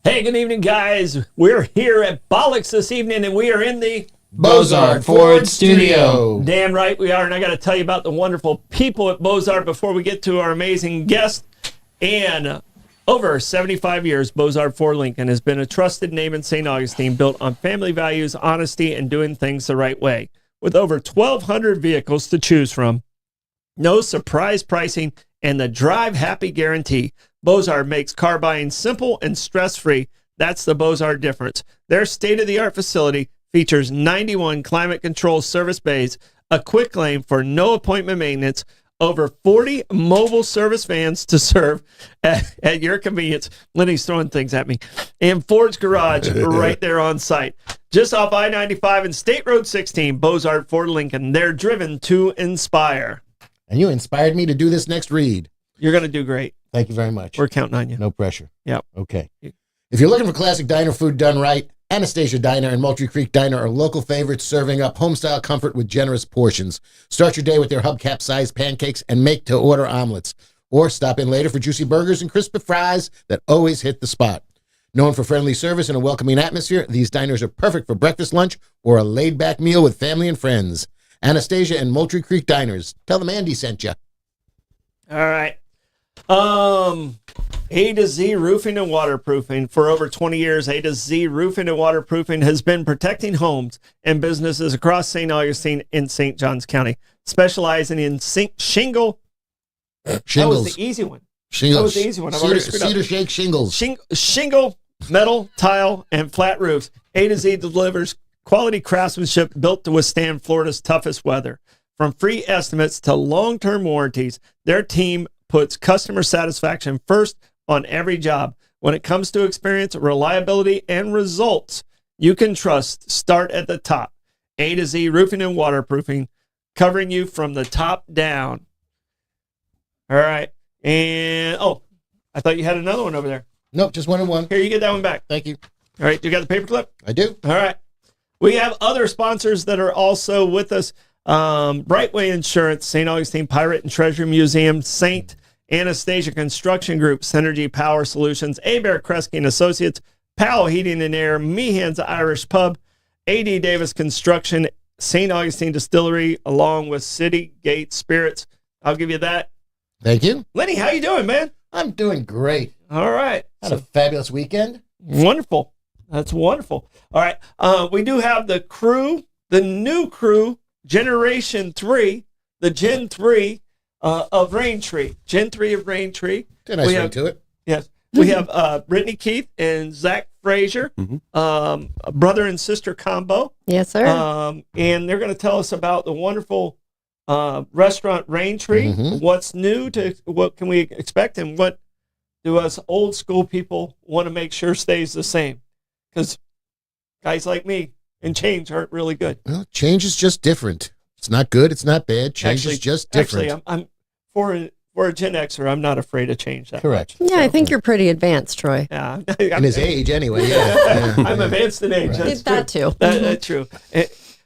Hey, good evening, guys. We're here at Bollocks this evening, and we are in the Bozard Ford Studio. Damn right we are, and I got to tell you about the wonderful people at Bozard before we get to our amazing guest. And over 75 years, Bozard Ford Lincoln has been a trusted name in St. Augustine, built on family values, honesty, and doing things the right way. With over 1,200 vehicles to choose from, no surprise pricing, and the Drive Happy guarantee, Bozard makes car buying simple and stress-free. That's the Bozard difference. Their state-of-the-art facility features 91 climate-controlled service bays, a quick lane for no appointment maintenance, over 40 mobile service vans to serve at your convenience. Lenny's throwing things at me. And Ford's Garage right there on site. Just off I-95 and State Road 16, Bozard Ford Lincoln. They're driven to inspire. And you inspired me to do this next read. You're going to do great. Thank you very much. We're counting on you. No pressure. Yep. Okay. If you're looking for classic diner food done right, Anastasia Diner and Moultrie Creek Diner are local favorites serving up home-style comfort with generous portions. Start your day with their hubcap-sized pancakes and make-to-order omelets. Or stop in later for juicy burgers and crispy fries that always hit the spot. Known for friendly service and a welcoming atmosphere, these diners are perfect for breakfast, lunch, or a laid-back meal with family and friends. Anastasia and Moultrie Creek Diners. Tell them Andy sent you. All right. A to Z Roofing and Waterproofing. For over 20 years, A to Z Roofing and Waterproofing has been protecting homes and businesses across St. Augustine and St. Johns County, specializing in shingle. That was the easy one. Shingles. That was the easy one. I've already screwed up. Cedar shake shingles. Shingle, metal, tile, and flat roofs. A to Z delivers quality craftsmanship built to withstand Florida's toughest weather. From free estimates to long-term warranties, their team puts customer satisfaction first on every job. When it comes to experience, reliability, and results, you can trust start at the top. A to Z Roofing and Waterproofing, covering you from the top down. All right. And, I thought you had another one over there. Nope, just one and one. Here, you get that one back. Thank you. All right, you got the paperclip? I do. All right. We have other sponsors that are also with us. Brightway Insurance, St. Augustine Pirate and Treasure Museum, St. Anastasia Construction Group, Synergy Power Solutions, Abear Kresge and Associates, Powell Heating and Air, Meehan's Irish Pub, A.D. Davis Construction, St. Augustine Distillery, along with City Gate Spirits. I'll give you that. Thank you. Lenny, how you doing, man? I'm doing great. All right. Had a fabulous weekend. Wonderful. That's wonderful. All right. We do have the crew, the new crew, Generation 3, the Gen 3 of Raintree. Gen 3 of Raintree. A nice ring to it. Yes. We have Brittany Keith and Zach Frazier, brother and sister combo. Yes, sir. And they're going to tell us about the wonderful restaurant Raintree, what's new, to what can we expect, and what do us old school people want to make sure stays the same. Because guys like me and change aren't really good. Well, change is just different. It's not good. It's not bad. Change is just different. Actually, I'm for a Gen Xer. I'm not afraid of change that Correct. much. Yeah, I think you're pretty advanced, Troy. Yeah, In his age, anyway. Yeah. I'm advanced in age. Right. That's true. That too. That's true.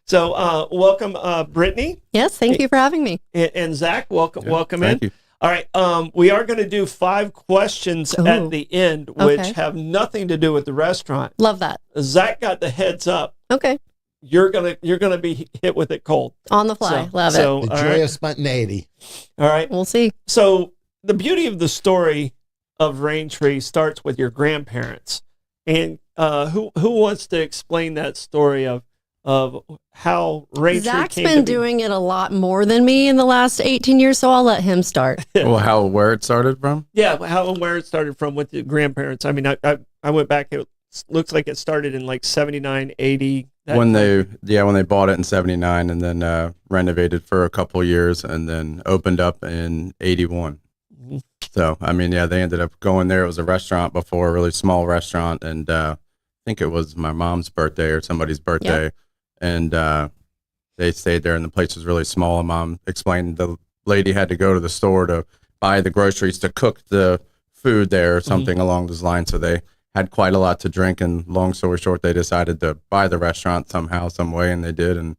So, welcome, Brittany. Yes, thank you for having me. And Zach. Welcome in. Thank you. All right. We are going to do 5 questions at the end, which have nothing to do with the restaurant. Love that. Zach got the heads up. Okay. You're gonna be hit with it cold. On the fly. Love it. The joy of spontaneity. All right. We'll see. So the beauty of the story of Raintree starts with your grandparents. And who wants to explain that story of how Raintree Zach's came been to be? doing it a lot more than me in the last 18 years, so I'll let him start. Well, where it started from? Yeah, how and where it started from with the grandparents. I mean, I went back. It looks like it started in like 79, 80. When they bought it in 79 and then renovated for a couple years and then opened up in 81. Mm-hmm. So, I mean, yeah, they ended up going there. It was a restaurant before, a really small restaurant. And I think it was my mom's birthday or somebody's birthday. Yep. And they stayed there and the place was really small. And Mom explained the lady had to go to the store to buy the groceries to cook the food there or something along those lines. So they had quite a lot to drink, and long story short, they decided to buy the restaurant somehow, some way, and they did, and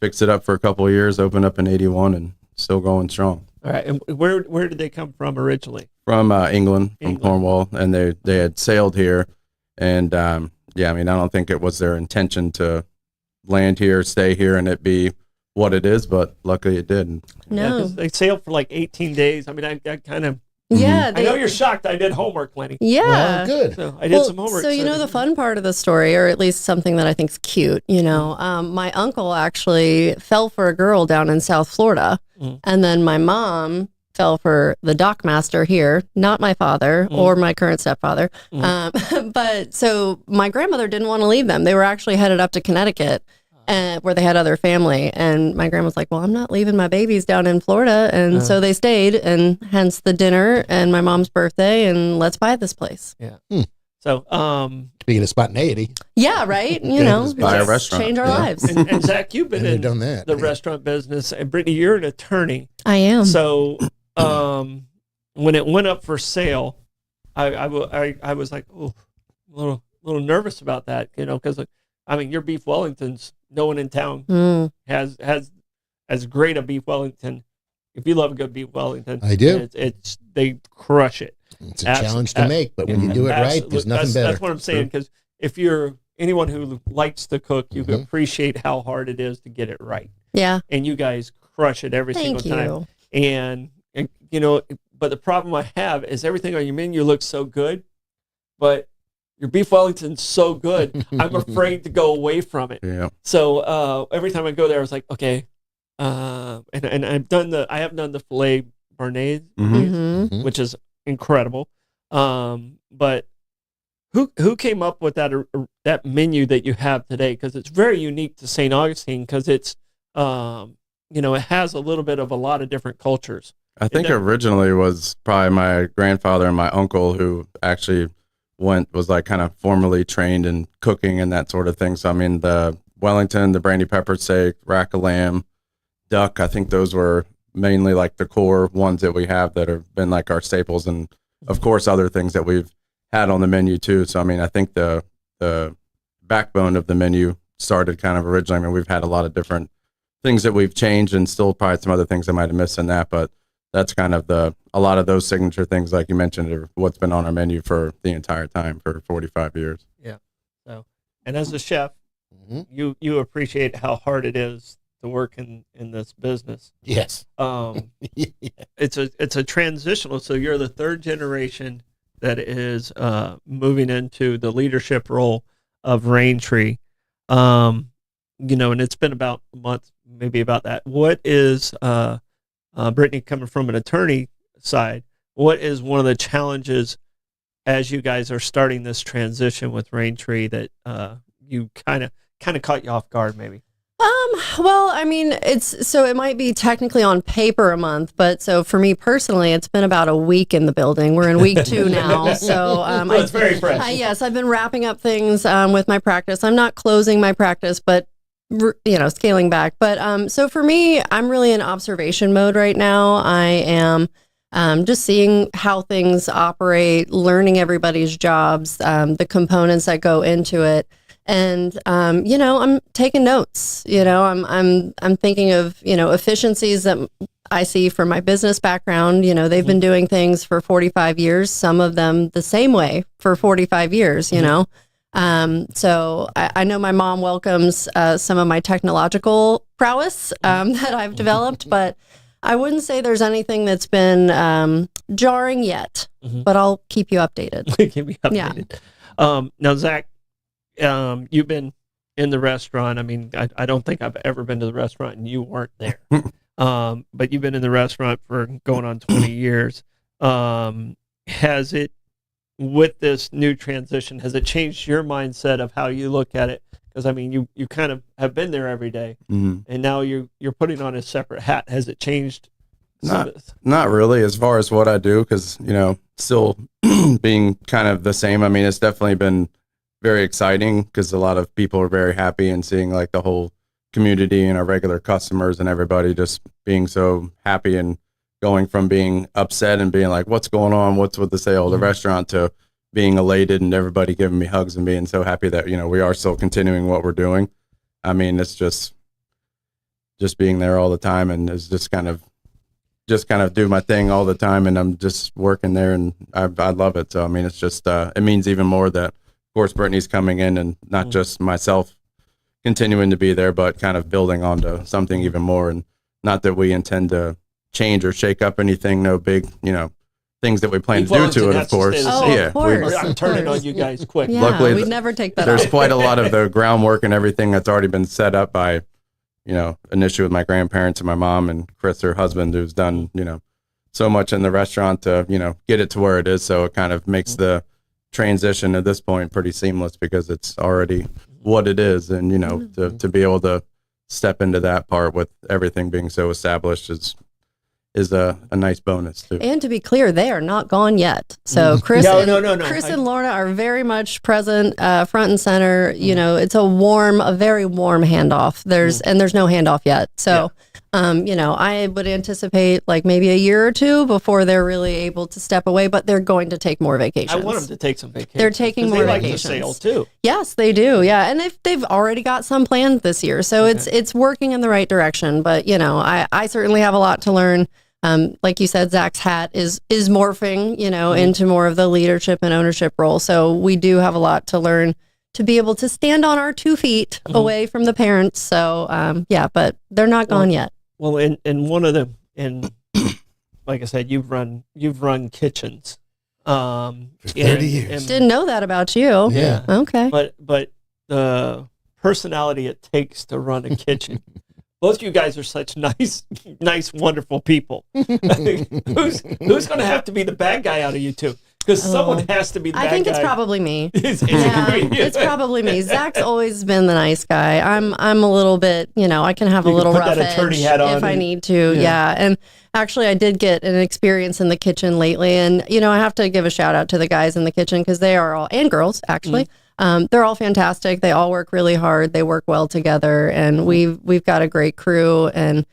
fixed it up for a couple of years, opened up in 81, and still going strong. All right, and where did they come from originally? From England, from Cornwall, and they had sailed here And yeah, I mean, I don't think it was their intention to land here, stay here, and it be what it is, but luckily it did. Yeah, No. 'cause they sailed for like 18 days. I mean, I kind of, Yeah. I know you're shocked. I did homework, Lenny. Yeah. Well, good. So I did some homework. So, you know, the fun part of the story, or at least something that I think is cute, you know, my uncle actually fell for a girl down in South Florida. And then my mom fell for the dockmaster here, not my father or my current stepfather. But so my grandmother didn't want to leave them. They were actually headed up to Connecticut. Where they had other family, and my grandma's like, well, I'm not leaving my babies down in Florida, and so they stayed, and hence the dinner and my mom's birthday, and let's buy this place. Yeah. So, Speaking of spontaneity, Yeah, right. You know, Just buy a restaurant. change our lives. and Zach, you've been and they've in done that. the restaurant business, and Brittany, you're an attorney. I am. So, when it went up for sale, I was like, oh, a little nervous about that, you know, because I mean, your beef Wellingtons, no one in town has as great a beef Wellington. If you love a good beef Wellington, I do. It's they crush it. It's a challenge to make, but when you do it right, there's nothing better. That's what I'm saying, because if you're anyone who likes to cook, you can appreciate how hard it is to get it right. Yeah. And you guys crush it every Thank single time. you. And you know, but the problem I have is everything on your menu looks so good, but your beef Wellington's so good, I'm afraid to go away from it. Yeah. So every time I go there, I was like, okay, and I have done the filet béarnaise, which is incredible. But who came up with that menu that you have today? Because it's very unique to St. Augustine, because it's you know, it has a little bit of a lot of different cultures. I think originally was probably my grandfather and my uncle who actually was like kind of formally trained in cooking and that sort of thing. So I mean, the Wellington, the brandy pepper steak, rack of lamb, duck, I think those were mainly like the core ones that we have that have been like our staples, and of course other things that we've had on the menu too. So I mean, I think the backbone of the menu started kind of originally. I mean, we've had a lot of different things that we've changed, and still probably some other things I might have missed in that, but that's kind of a lot of those signature things, like you mentioned, are what's been on our menu for the entire time for 45 years. Yeah. So, and as a chef, you appreciate how hard it is to work in this business. Yes. It's a transitional. So you're the third generation that is moving into the leadership role of Raintree. You know, and it's been about a month, maybe about that. What is Brittany, coming from an attorney side, what is one of the challenges as you guys are starting this transition with Raintree that you kind of caught you off guard, maybe? Well, I mean, it might be technically on paper a month, but so for me personally, it's been about a week in the building. We're in week 2 now. So, it's very fresh. Yes, I've been wrapping up things with my practice. I'm not closing my practice, but you know, scaling back. But so for me, I'm really in observation mode right now. I am just seeing how things operate, learning everybody's jobs, the components that go into it. And, you know, I'm taking notes, you know, I'm thinking of, you know, efficiencies that I see from my business background. You know, they've been doing things for 45 years, some of them the same way for 45 years, you know. So I know my mom welcomes some of my technological prowess that I've developed, but I wouldn't say there's anything that's been jarring yet, but I'll keep you updated. Keep me updated. Now, Zach, you've been in the restaurant. I mean, I don't think I've ever been to the restaurant and you weren't there. But you've been in the restaurant for going on 20 years. Has it, with this new transition, has it changed your mindset of how you look at it? Because I mean, you kind of have been there every day, and now you're putting on a separate hat. Has it changed? Not really, as far as what I do, because you know, still being kind of the same. I mean, it's definitely been very exciting because a lot of people are very happy, and seeing like the whole community and our regular customers and everybody just being so happy, and going from being upset and being like, what's going on? What's with the sale of the restaurant, to being elated and everybody giving me hugs and being so happy that, you know, we are still continuing what we're doing. I mean, it's just being there all the time, and it's just kind of do my thing all the time. And I'm just working there, and I love it. So, I mean, it's just, it means even more that course, Brittany's coming in, and not just myself continuing to be there, but kind of building onto something even more. And not that we intend to change or shake up anything. No big, things that we plan to do to it, of course. Of course. I'm turning on you guys quick. Yeah, Luckily, we'd never take that there's off. quite a lot of the groundwork and everything that's already been set up by, initially with my grandparents and my mom and Chris, her husband, who's done, so much in the restaurant to, get it to where it is. So it kind of makes the transition at this point pretty seamless because it's already what it is. And, to be able to step into that part with everything being so established is a nice bonus too. And to be clear, they are not gone yet. So Chris, No. Chris and Lorna are very much present, front and center. It's a very warm handoff. There's no handoff yet. So, I would anticipate like maybe a year or two before they're really able to step away, but they're going to take more vacations. I want them to take some vacations. They're taking more they like vacations. to sail too. Yes, they do. Yeah, and they've already got some plans this year, so it's working in the right direction. But I certainly have a lot to learn. Like you said, Zach's hat is morphing, into more of the leadership and ownership role. So we do have a lot to learn to be able to stand on our 2 feet away from the parents. So but they're not gone yet. Well, and one of them, and like I said, you've run kitchens. For 30 years. And, Didn't know that about you. Yeah. Okay. but the personality it takes to run a kitchen. Both you guys are such nice, wonderful people. Who's going to have to be the bad guy out of you two? Because someone has to be the bad guy. I think it's probably me. Yeah, it's probably me. Zach's always been the nice guy. I'm a little bit, I can have a little put rough that attorney edge hat on if I need to. Yeah. And actually, I did get an experience in the kitchen lately. And, I have to give a shout out to the guys in the kitchen because they are all, and girls, actually. They're all fantastic. They all work really hard. They work well together, and we've got a great crew. And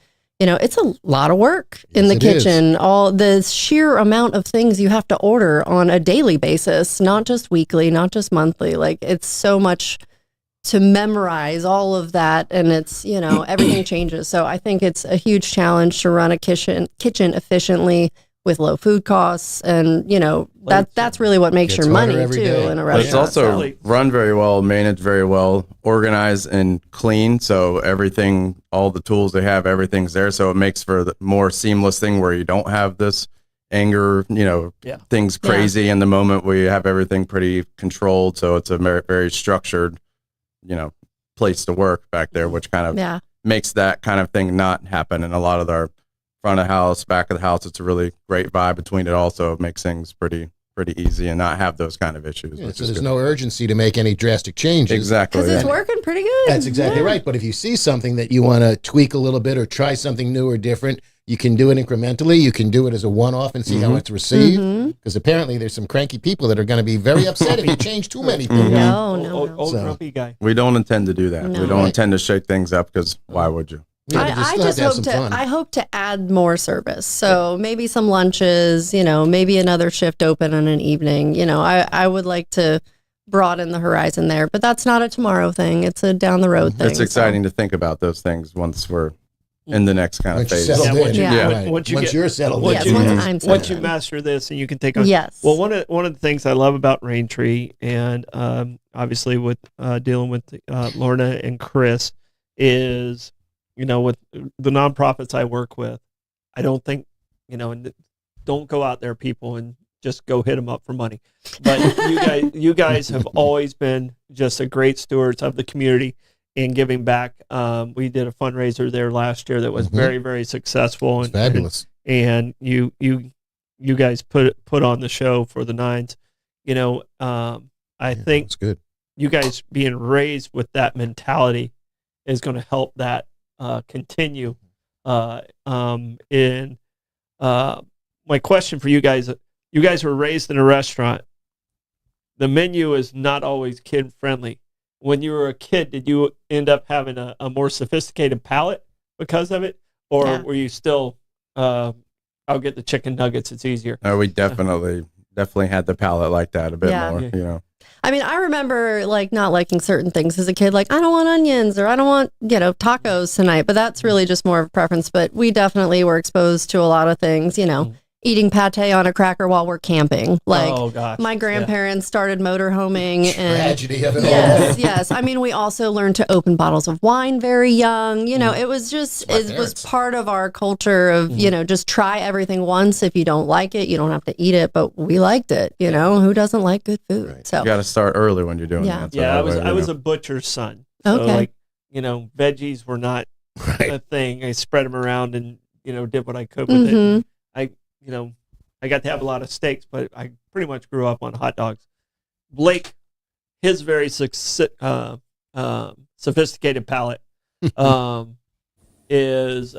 it's a lot of work in the kitchen. All the sheer amount of things you have to order on a daily basis, not just weekly, not just monthly. Like it's so much to memorize all of that, and it's everything changes. So I think it's a huge challenge to run a kitchen efficiently with low food costs, and that's really what makes Gets your money harder too every day. in a But restaurant. it's also So- run very well, managed very well, organized and clean. So everything, all the tools they have, everything's there. So it makes for the more seamless thing where you don't have this anger, things crazy in the moment where you have everything pretty controlled. So it's a very, very structured, place to work back there, which kind of makes that kind of thing not happen. And a lot of our front of house, back of the house, it's a really great vibe between it. Also, it makes things pretty easy and not have those kind of issues. Yeah, which so is there's good. no urgency to make any drastic changes. Exactly. Because it's yeah. working pretty good. That's exactly right. But if you see something that you want to tweak a little bit or try something new or different, you can do it incrementally. You can do it as a one-off and see how it's received. Because apparently there's some cranky people that are going to be very upset if you change too many things. No. Old So- grumpy guy. We don't intend to do that. No. We don't Right. intend to shake things up because why would you? Yeah, but you still have to have some fun. I hope to add more service. So maybe some lunches, maybe another shift open in an evening. I would like to broaden the horizon there, but that's not a tomorrow thing. It's a down the road thing. It's exciting to think about those things once we're in the next kind Once of you're phase. settled once in. you- Right. once you Once get- you're settled once in. Yes, once you- I'm once settled you in. master this and you can take on. Yes. Well, one of the things I love about Raintree and obviously with dealing with Lorna and Chris is, with the nonprofits I work with, I don't think, and don't go out there, people, and just go hit them up for money. But you guys have always been just a great stewards of the community and giving back. We did a fundraiser there last year that was very, very successful. It's fabulous. And you guys put on the show for the Nines. I think It's good. you guys being raised with that mentality is going to help that continue. My question for you guys were raised in a restaurant. The menu is not always kid friendly. When you were a kid, did you end up having a more sophisticated palate because of it? Or were you still, I'll get the chicken nuggets, it's easier? We definitely had the palate like that a bit more, I mean, I remember not liking certain things as a kid. Like, I don't want onions or I don't want, tacos tonight. But that's really just more of a preference. But we definitely were exposed to a lot of things, eating pate on a cracker while we're camping. Like, Oh, gosh. my grandparents started motorhoming, and Tragedy of it yes, all. yes. I mean, we also learned to open bottles of wine very young. You know, it was just, My it was parents. part of our culture of, you know, just try everything once. If you don't like it, you don't have to eat it. But we liked it. You know, who doesn't like good food? Right. So You got to start early when you're doing Yeah. that. So Yeah, that I was way, I you was know. a butcher's son. So Okay. like, you know, veggies were not Right. a thing. I spread them around and, you know, did what I could with it. Mhm. I, you know, I got to have a lot of steaks, but I pretty much grew up on hot dogs. Blake, his very sophisticated palate is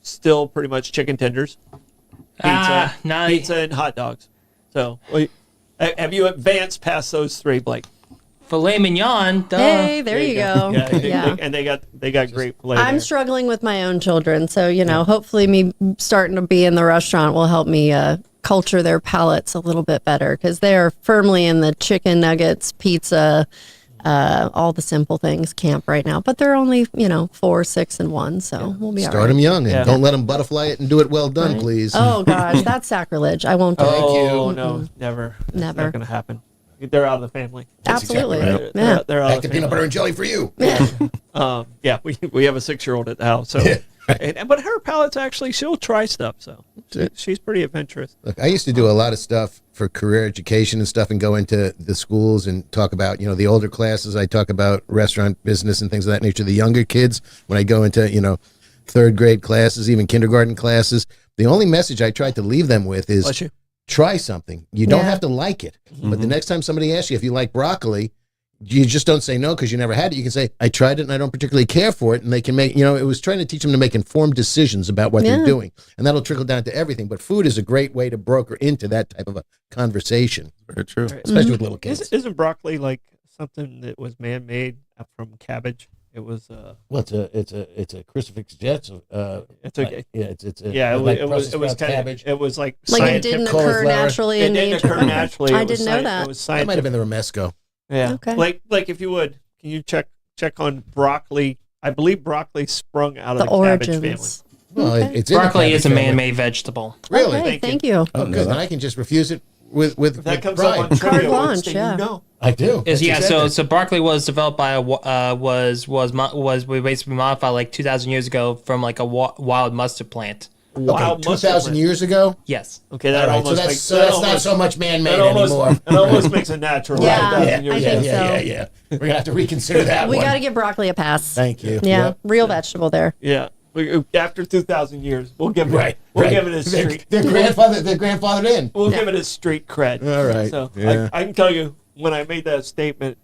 still pretty much chicken tenders, pizza, and hot dogs. So, have you advanced past those three, Blake? Filet mignon. Duh. Hey, there you go. Yeah, and they got great flavor. I'm struggling with my own children, so you know, hopefully, me starting to be in the restaurant will help me culture their palates a little bit better, because they are firmly in the chicken nuggets, pizza, all the simple things camp right now. But they're only 4, 6, and 1, so we'll be all Start right. them young and Yeah. don't let them butterfly it and do it well done, Right. please. Oh gosh, that's sacrilege. I won't do it. Oh no, never, It's Never. not going to happen. They're out of the family. Absolutely. exactly right. Yeah. They're out Back of to the peanut family. butter and jelly for you. Yeah, we have a 6-year-old at the house, so but her palate's actually, she'll try stuff, so she's pretty adventurous. Look, I used to do a lot of stuff for career education and stuff, and go into the schools and talk about, the older classes. I talk about restaurant business and things of that nature. The younger kids, when I go into, third grade classes, even kindergarten classes, the only message I tried to leave them with is Bless you. try something. You don't Yeah. have to like it. But the next time somebody asks you if you like broccoli, you just don't say no because you never had it. You can say, I tried it and I don't particularly care for it. And they can make, it was trying to teach them to make informed decisions about what they're Yeah. doing. And that'll trickle down to everything. But food is a great way to broker into that type of a conversation, Very true. especially with little kids. Isn't broccoli like something that was man-made from cabbage? It was Well, it's a crucifix jets. it's okay. It's a Yeah, like it was Brussels sprouts, kind of, it was like Like it scientific. didn't cauliflower. occur naturally It in didn't nature. occur Okay. naturally. I It was didn't know sci- that. It was That might have scientific. been the Romesco. Yeah. Okay. Like if you would, can you check on broccoli? I believe broccoli sprung out of The the cabbage family. origins. Well, Okay. it's in the Broccoli is a cabbage family. man-made vegetable. Really? Okay, Thank thank you. Oh, good. Then I can just refuse it with If that comes pride. up on Carte trivia, blanche, then yeah. you know. I do. Is That's exactly- so broccoli was developed by was basically modified like 2,000 years ago from like a wild mustard plant. Wild Okay, mustard 2,000 plant. years ago. Yes. Okay, that All right, so almost that's makes so that's not so much man-made that almost, anymore. It almost makes it natural. Yeah, 5,000 I years think ago. so. yeah. We're gonna have to reconsider that We one. got to give broccoli a pass. Thank you. Yeah, Yep. real vegetable there. Yeah. After 2,000 years, we'll give it. Right. We'll right. give it a street. Their grandfathered in. We'll give it a street cred. All right. So Yeah. I can tell you, when I made that statement,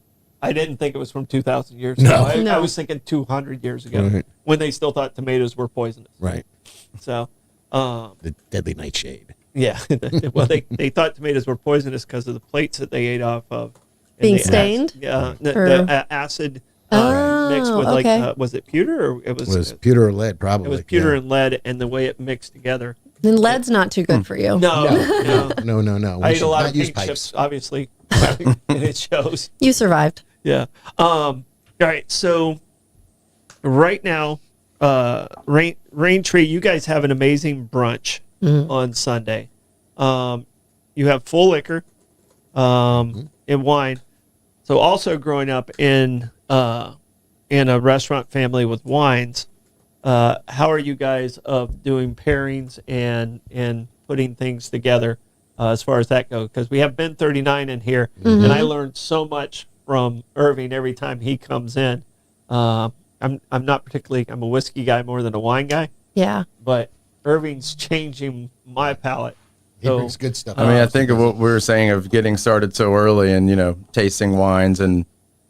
I didn't think it was from 2,000 years No. ago. I No. was thinking 200 years ago, Right. when they still thought tomatoes were poisonous. Right. So, The deadly nightshade. yeah. Well, they thought tomatoes were poisonous because of the plates that they ate off of. And Being the stained? the acid mixed with okay. was it pewter or it It was pewter or lead, probably. it was pewter yeah. and lead, and the way it mixed together. Then lead's not too good for you. No, no. No. We I ate should a lot not of use paint pipes. chips, obviously, and it shows. You survived. Yeah. All right. So right now, Raintree, you guys have an amazing brunch on Sunday. You have full liquor, and wine. So also growing up in a restaurant family with wines, how are you guys of doing pairings and putting things together as far as that goes? Because we have Ben 39 in here, and I learned so much from Irving every time he comes in. I'm not particularly, I'm a whiskey guy more than a wine guy, Yeah. but Irving's changing my palate. He So, brings good stuff. I mean, I think of what we were saying of getting started so early and, tasting wines and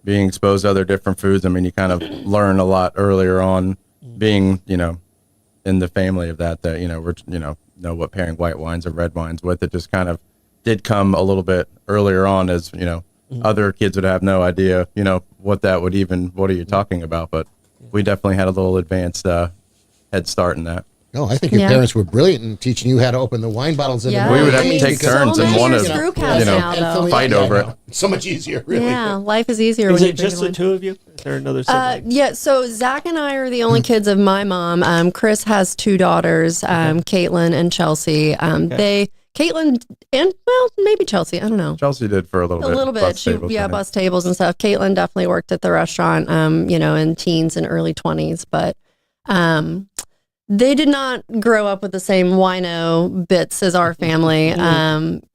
being exposed to other different foods. I mean, you kind of learn a lot earlier on being, in the family of that, we're, know what pairing white wines and red wines with. It just kind of did come a little bit earlier on as, other kids would have no idea, what that would even, what are you talking about? But we definitely had a little advanced head start in that. No, I think your Yeah. parents were brilliant in teaching you how to open the wine bottles. In Yeah. the We would have to morning take because- turns So and many one are of screw caps now, though. fight over it. It's so much easier, really. Yeah, life is easier Is when it you're just the drinking two of you? Is there another wine. sibling? Yeah, so Zach and I are the only kids of my mom. Chris has two daughters, Caitlin and Chelsea. Caitlin and, well, maybe Chelsea. I don't know. Chelsea did for a little bit. A little bit. bus tables, I think. Bus tables and stuff. Caitlin definitely worked at the restaurant, in teens and early 20s. But they did not grow up with the same wino bits as our family.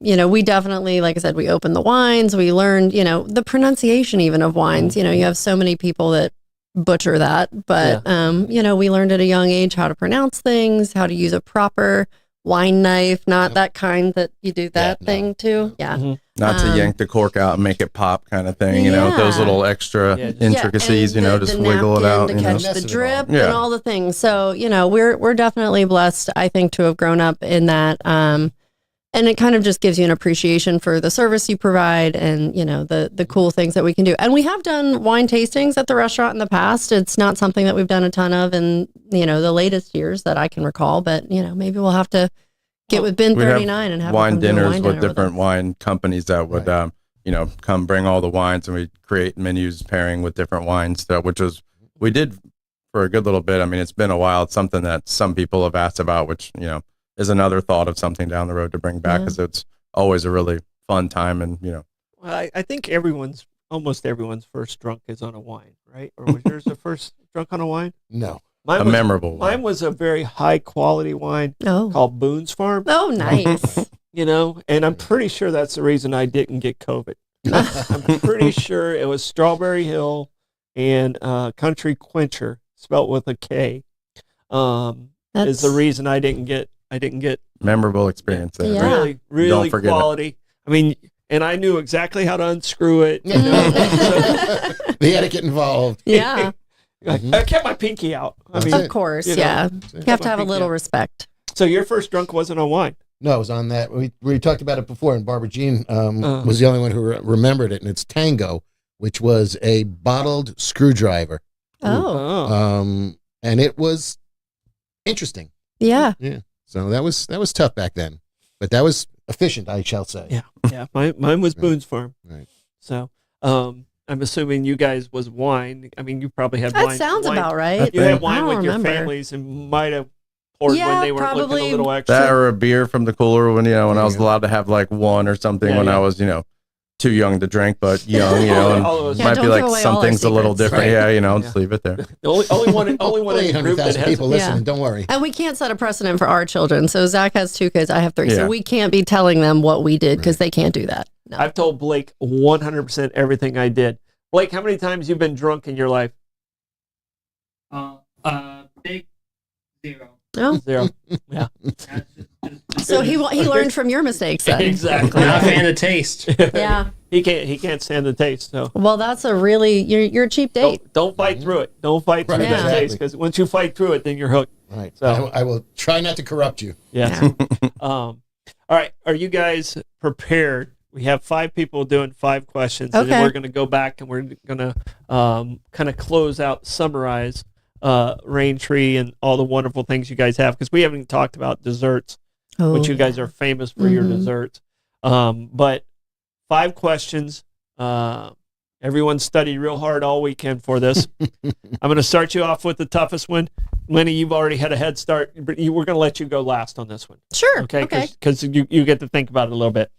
We definitely, like I said, we opened the wines. We learned, the pronunciation even of wines. You have so many people that butcher that. But, we learned at a young age how to pronounce things, how to use a proper wine knife, not that kind that you do that thing too. Yeah. Not to yank the cork out and make it pop kind of thing, those little extra intricacies, and just wiggle it out. to You know? catch the drip Yeah. and all the things. So, we're definitely blessed, I think, to have grown up in that. And it kind of just gives you an appreciation for the service you provide and, the cool things that we can do. And we have done wine tastings at the restaurant in the past. It's not something that we've done a ton of in, the latest years that I can recall, but, maybe we'll have to get with Bin We'd have 39 and have wine them do a dinners wine with dinner different us. wine companies that would, come bring all the wines, and we create menus pairing with different wines, which was, we did for a good little bit. I mean, it's been a while. It's something that some people have asked about, which, is another thought of something down the road to bring back, because it's always a really fun time. And, Well, I think almost everyone's first drunk is on a wine, right? Or was yours the first drunk on a wine? No. Mine a was, memorable one. Mine was a very high quality wine called Boone's Farm. Oh, nice. And I'm pretty sure that's the reason I didn't get COVID. I'm pretty sure it was Strawberry Hill and Country Quencher, spelt with a K, is the reason I didn't get Memorable experience there. Yeah. really, really Don't forget quality. I mean, and I knew exactly how to unscrew it. The etiquette involved. Yeah, I kept my pinky out. I mean, of course. You have to have a little respect. So your first drunk wasn't on wine. No, it was on that. We talked about it before, and Barbara Jean was the only one who remembered it, and it's Tango, which was a bottled screwdriver. Oh, And it was interesting. yeah. Yeah. So that was tough back then, but that was efficient, I shall say. Yeah. Mine was Boone's Farm. Right. So, I'm assuming you guys was wine. I mean, you probably had That wine. sounds about right. You had I wine don't with your remember. families and might have poured when Yeah, they were looking probably. a little extra. That or a beer from the cooler when I was allowed to have like one or something when I was, too young to drink, but young, and All those- might don't be throw like away all some our things a little secrets. different. Right. Yeah, just leave it there. The only one in the group that 800,000 has people Yeah. listening. Don't worry. And we can't set a precedent for our children. So Zach has 2 kids. I have 3. Yeah. So we can't be telling them what we did because they can't do that. No. I've told Blake 100% everything I did. Blake, how many times you've been drunk in your life? Big 0. Oh. 0. Yeah. So he learned from your mistakes then. Exactly. Not a fan of taste. Yeah. He can't stand the taste. So Well, that's a really you're a cheap date. don't fight through it. Don't fight through Right, that exactly. taste, because once you fight through it, then you're hooked. Right. So- I will try not to corrupt you. Yes. All right. Are you guys prepared? We have 5 people doing 5 questions, and then Okay. we're going to go back and we're going to kind of close out, summarize Raintree and all the wonderful things you guys have, because we haven't talked about desserts, Oh, which you guys are famous for your desserts. But 5 questions. Everyone studied real hard all weekend for this. I'm going to start you off with the toughest one. Lenny, you've already had a head start, but we're going to let you go last on this one. Sure. Okay, because you get to think about it a little bit.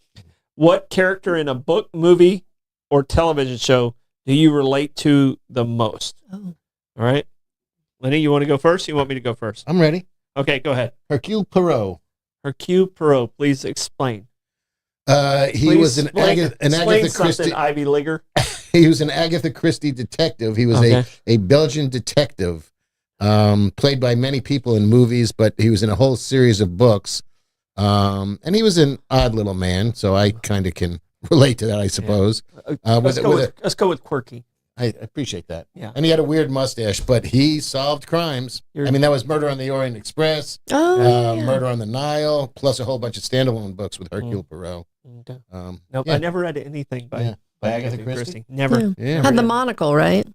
What character in a book, movie, or television show do you relate to the most? Oh. All right. Lenny, you want to go first? Or you want me to go first? I'm ready. Okay, go ahead. Hercule Poirot. Hercule Poirot, please explain. He Please was an explain Agatha something, Christie. Ivy Leaguer. He was an Agatha Christie detective. He was Okay. a Belgian detective, played by many people in movies, but he was in a whole series of books. And he was an odd little man, so I kind of can relate to that, I suppose. Let's go with quirky. I appreciate that. Yeah. And he had a weird mustache, but he solved crimes. I mean, that was Murder on the Orient Express, Oh, yeah. Murder on the Nile, plus a whole bunch of standalone books with Hercule Poirot. Okay. Nope, I never read anything by Agatha Christie. Never. Yeah. Had the monocle, right?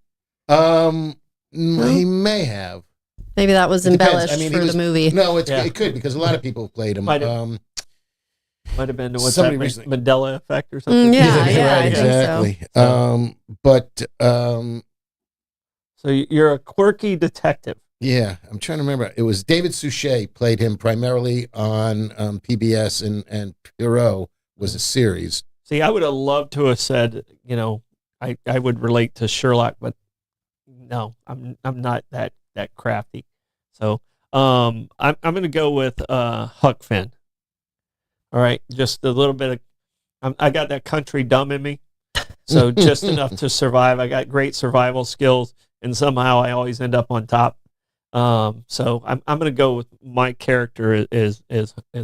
He may have. Maybe that was It depends. embellished he for was- the movie. No, Yeah. it could because a lot of people played him. Might have- Might have been what's Somebody that, recently- Mandela effect or something. Yeah, right, I think so. exactly. But So you're a quirky detective. yeah, I'm trying to remember. It was David Suchet played him primarily on PBS, and Pierrot was a series. See, I would have loved to have said, I would relate to Sherlock, but no, I'm not that crafty. So I'm going to go with Huck Finn. All right, just a little bit of I got that country dumb in me, so just enough to survive. I got great survival skills, and somehow I always end up on top. So I'm going to go with my character is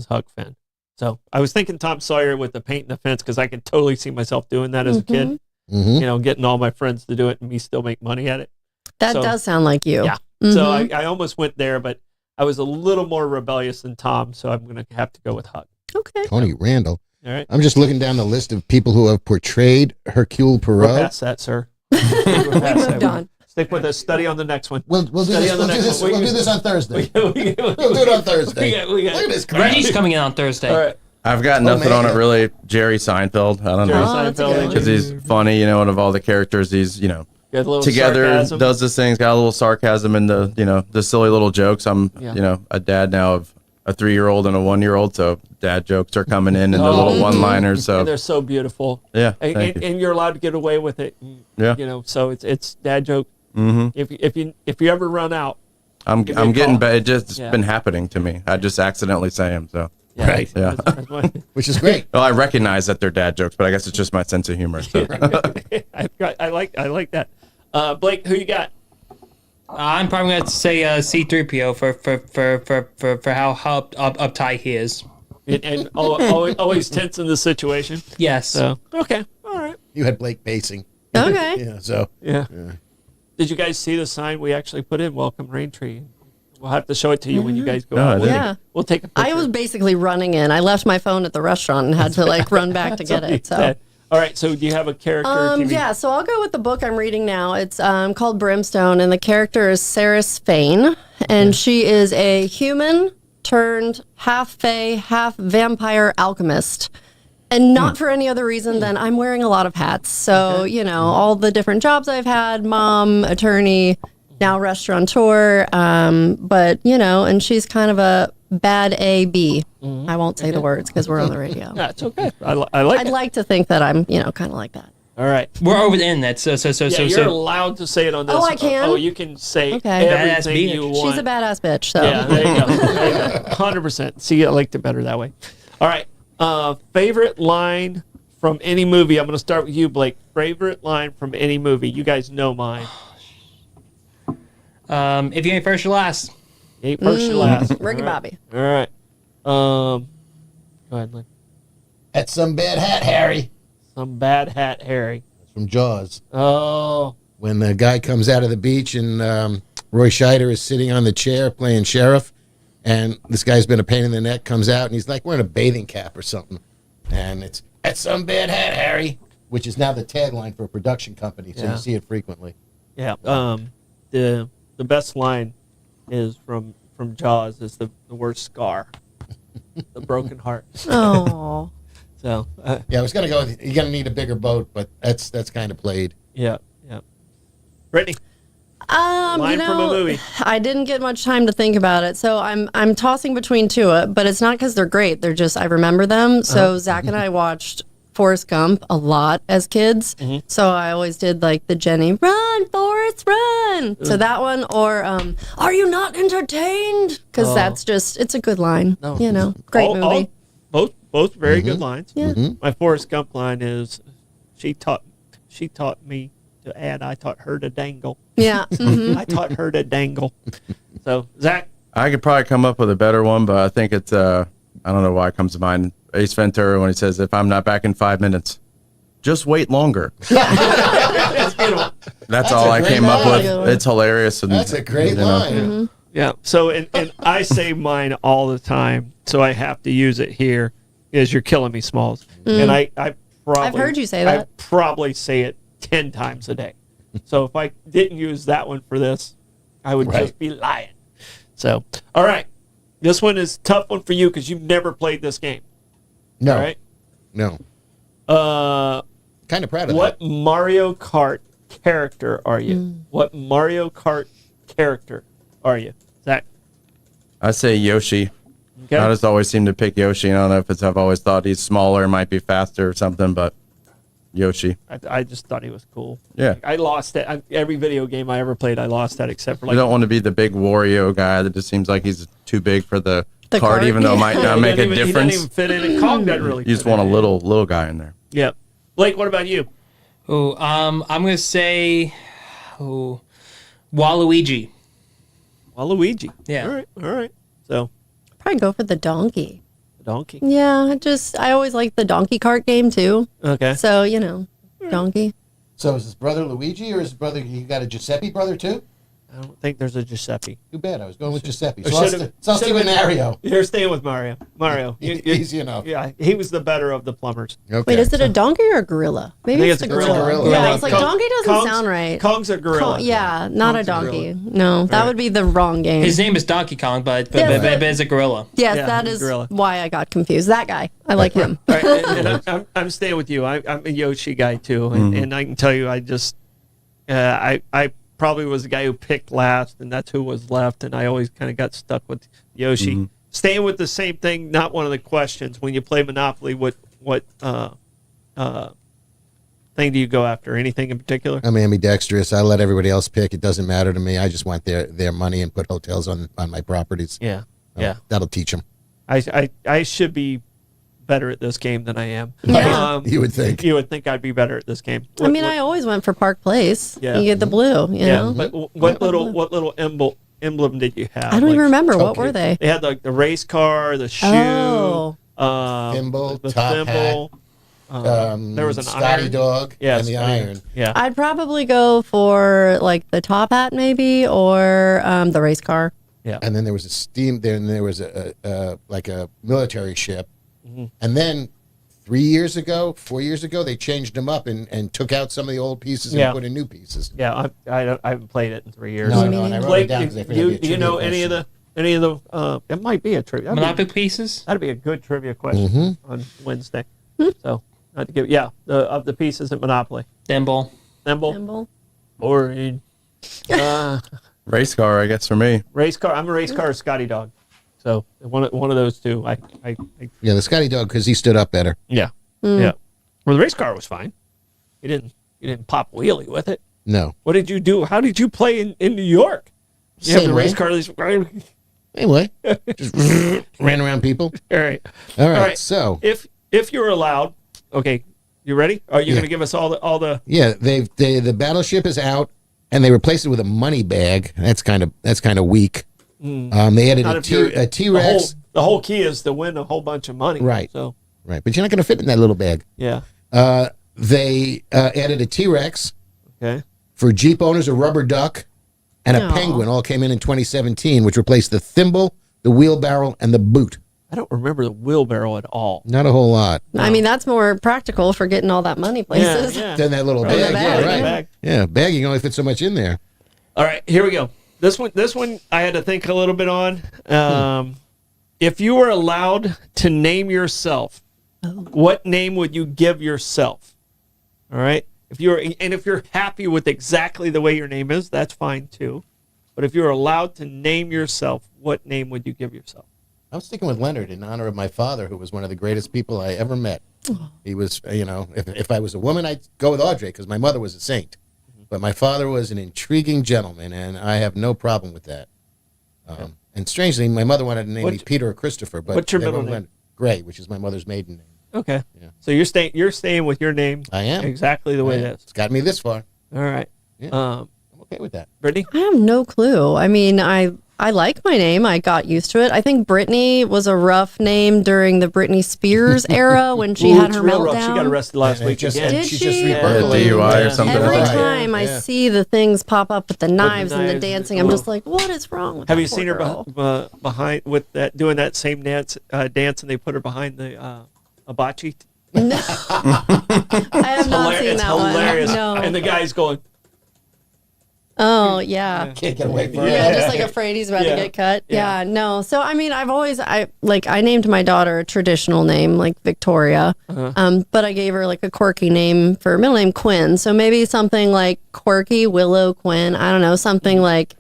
Huck Finn. So I was thinking Tom Sawyer with the paint and the fence because I could totally see myself doing that as a kid. Mm-hmm. Getting all my friends to do it and me still make money at it. That So- does sound like you. Yeah. So I almost went there, but I was a little more rebellious than Tom, so I'm going to have to go with Huck. Okay. Tony Randall. All right. I'm just looking down the list of people who have portrayed Hercule We're Poirot. past that, sir. We moved on. Stick with us. Study on the next one. We'll do Study this. on the We'll do next this. one. We'll do this on Thursday. We'll We'll do it on Thursday. We got, Look at this crap. Reggie's coming in on Thursday. all right. I've got nothing man. on it really. Jerry Seinfeld. I don't Jerry know. Oh, that's a Seinfeld. good one. Because he's funny, out of all the characters, he's, Got a little together, sarcasm. does this thing, got a little sarcasm and the silly little jokes. I'm, Yeah. a dad now of a 3-year-old and a 1-year-old, so dad jokes are coming in and the Oh. little one-liners. So And they're so beautiful. yeah, And, thank you. and you're allowed to get away with it. Yeah. So it's dad joke. Mm-hmm. If you ever run out, I'm give me a getting call. bad. It's just Yeah. been happening to me. I just accidentally say them. So yeah, Right. Yeah. that's why- Which is great. well, I recognize that they're dad jokes, but I guess it's just my sense of humor. So. I like that. Blake, who you got? I'm probably going to say C-3PO for how uptight he is. And always tense in the situation. Yes. So okay, all right, You had Blake pacing. Okay. Yeah. So yeah. Did you guys see the sign we actually put in? Welcome Raintree. We'll have to show it to you when you guys go No, I out. didn't. Yeah. We'll take a picture. I was basically running in. I left my phone at the restaurant and had to run back to get it. So. All right. So do you have a character? TV? Yeah, so I'll go with the book I'm reading now. It's called Brimstone, and the character is Saris Fane, and she is a human turned half fae, half vampire alchemist. And not for any other reason than I'm wearing a lot of hats. So, all the different jobs I've had, mom, attorney, now restaurateur. But, and she's kind of a bad A-B. I won't say the words because we're on the radio. Yeah, it's okay. I like I'd it. like to think that I'm, kind of like that. All right. We're over the internet, so Yeah, you're allowed to say it on this. Oh, I can? Oh, you can say Okay. Badass everything bitch. you want. She's a badass bitch, so. Yeah, there you go. There you go. 100%. See, I liked it better that way. All right. Favorite line from any movie. I'm going to start with you, Blake. Favorite line from any movie. You guys know mine. If you ain't first, you're last. Ain't first, your last. Ricky All right. Bobby. All right. Go ahead, Lynn. that's some bad hat, Harry. Some bad hat, Harry. From Jaws. Oh, When the guy comes out of the beach and Roy Scheider is sitting on the chair playing sheriff, and this guy's been a pain in the neck, comes out and he's like wearing a bathing cap or something, and it's "That's some bad hat, Harry," which is now the tagline for a production company, so Yeah. you see it frequently. yeah. The best line is from Jaws is the word scar, the broken heart. Oh. So Yeah, I was gonna go with, you're gonna need a bigger boat, but that's kind of played. yeah. Brittany, line from a movie. I didn't get much time to think about it, so I'm tossing between two. But it's not because they're great; they're just I remember them. So Zach and I watched Forrest Gump a lot as kids. So I always did like the Jenny "Run, Forrest, run" to that one, or "Are you not entertained?" Because that's just it's a good line. No. Great movie. Both very good lines. Yeah. My Forrest Gump line is, she taught me to add. I taught her to dangle. Yeah. Mhm. I taught her to dangle. So Zach, I could probably come up with a better one, but I think it's I don't know why it comes to mind. Ace Ventura when he says, "If I'm not back in 5 minutes, just wait longer." That's all a I great came up line. with. It's hilarious. And, That's a great line. yeah. So and I say mine all the time, so I have to use it here. Is "You're killing me, Smalls," and I probably I've heard you say I that. probably say it 10 times a day. So if I didn't use that one for this, I would Right. just be lying. So, all right. This one is a tough one for you because you've never played this game. No. All right. No. Kind of proud of What that. Mario Kart character are you? What Mario Kart character are you? Zach? I say Yoshi. Okay. I just always seem to pick Yoshi. I don't know if it's I've always thought he's smaller, might be faster or something, but Yoshi. I just thought he was cool. Yeah. I lost it. Every video game I ever played, I lost that except for You don't want to be the big Wario guy that just seems like he's too big for the cart, cart, even though it might not He make a doesn't even- He difference. doesn't even fit in it. Kong doesn't really You just fit want a in it. little guy in there. Yeah. Blake, what about you? Oh, I'm gonna say, Waluigi. Waluigi. Yeah. All right. So, Probably go for the donkey. the donkey. Yeah, I always like the donkey kart game too. Okay. So, donkey. So is his brother Luigi or his brother, you got a Giuseppe brother too? I don't think there's a Giuseppe. Too bad. I was going with Giuseppe. Or So I'll should've- stick should've with been- Mario. You're staying with Mario. Mario. Easy enough. Yeah, he was the better of the plumbers. Okay. Wait, is it a donkey or a gorilla? Maybe I think it's, it's a a gorilla. gorilla. Yeah, Yeah, I was like, Kong- donkey doesn't Kong's- sound right. Kong's a gorilla. Yeah, not Kong's a a donkey. No, that would be the wrong game. His name is Donkey Kong, but it's a gorilla. Yes, Yeah, that is gorilla. why I got confused. That guy. I like him. All right, and I'm staying with you. I'm a Yoshi guy too, and I can tell you, I just I probably was the guy who picked last, and that's who was left, and I always kind of got stuck with Yoshi. Staying with the same thing, not one of the questions. When you play Monopoly, what thing do you go after? Anything in particular? I'm ambidextrous. I let everybody else pick. It doesn't matter to me. I just want their money and put hotels on my properties. Yeah, yeah. That'll teach them. I should be better at this game than I am. Yeah. You would think. You would think I'd be better at this game. I mean, I always went for Park Place. Yeah. You get the blue, you yeah. know? But what little emblem did you have? I don't even remember. What okay. were they? They had like the race car, the shoe, Oh. Thimble, the top thimble. There was an Scotty iron. dog, Yeah, and the Scotty. iron. Yeah. I'd probably go for like the top hat maybe or the race car. And then there was a steam. Then there was a like a military ship, and then 4 years ago, they changed them up and took out some of the old pieces and Yeah. put in new pieces. Yeah, I haven't played it in 3 years. No, I know, and I wrote it Blake, down do, because I figured it'd be a do you know trivia any of the it might be a trivia. Monopoly pieces. That'd be a good trivia question on Wednesday. So, not to give of the pieces at Monopoly. Thimble. Thimble, Symbol. boring. Race car, I guess, for me. Race car. I'm a race car Scotty dog. So one of those two. I Yeah, the Scotty dog because he stood up better. yeah. Yeah. Well, the race car was fine. You didn't pop wheelie with it. No. What did you do? How did you play in New York? You have Same the way. race car. All Anyway, just ran around people. right. All right, right. so If you're allowed, okay, you ready? Are you Yeah. going to give us all the? yeah, the battleship is out, and they replaced it with a money bag. That's kind of weak. They added Not if you're- a T-Rex. The whole key is to win a whole bunch of money. Right. So Right, but you're not going to fit in that little bag. yeah. They added a T-Rex Okay. for Jeep owners, a rubber duck, and a Aw. penguin. All came in 2017, which replaced the thimble, the wheelbarrow, and the boot. I don't remember the wheelbarrow at all. Not a whole lot. I mean, that's more practical for getting all that money places. Yeah. Then that little Right, bag, the yeah, bag, right. yeah. Bag. Yeah, bag. You can only fit so much in there. All right, here we go. This one I had to think a little bit on. If you were allowed to name yourself, what name would you give yourself? All right. If you're happy with exactly the way your name is, that's fine too. But if you're allowed to name yourself, what name would you give yourself? I'm sticking with Leonard in honor of my father, who was one of the greatest people I ever met. He was, if I was a woman, I'd go with Audrey because my mother was a saint. But my father was an intriguing gentleman, and I have no problem with that. And strangely, my mother wanted to name me What's- Peter or Christopher, but what's your they middle went name? Leonard. Gray, which is my mother's maiden name. Okay. Yeah. So you're staying with your name. I am. Exactly the way it is. It's got me this far. All right. Yeah. I'm okay with that. Brittany? I have no clue. I mean, I like my name. I got used to it. I think Brittany was a rough name during the Britney Spears era when she had it's her real meltdown. rough. She got arrested last And it week just- again. Did she she? just Yeah. reverberated. DUI or Yeah. something Every like that. time I Yeah. see the things pop up with the knives and the knives, dancing, I'm just like, what is wrong with Have that you seen poor her girl? behind with that doing that same dance, and they put her behind the hibachi? I have not seen It's that hilarious. one. No. And the guy's going, Oh, yeah. Can't get away from Yeah, it. just like afraid he's about Yeah. to get cut. Yeah. Yeah, no. So I mean, I named my daughter a traditional name like Victoria, but I gave her like a quirky name for her middle name Quinn. So maybe something like quirky Willow Quinn. I don't know, something like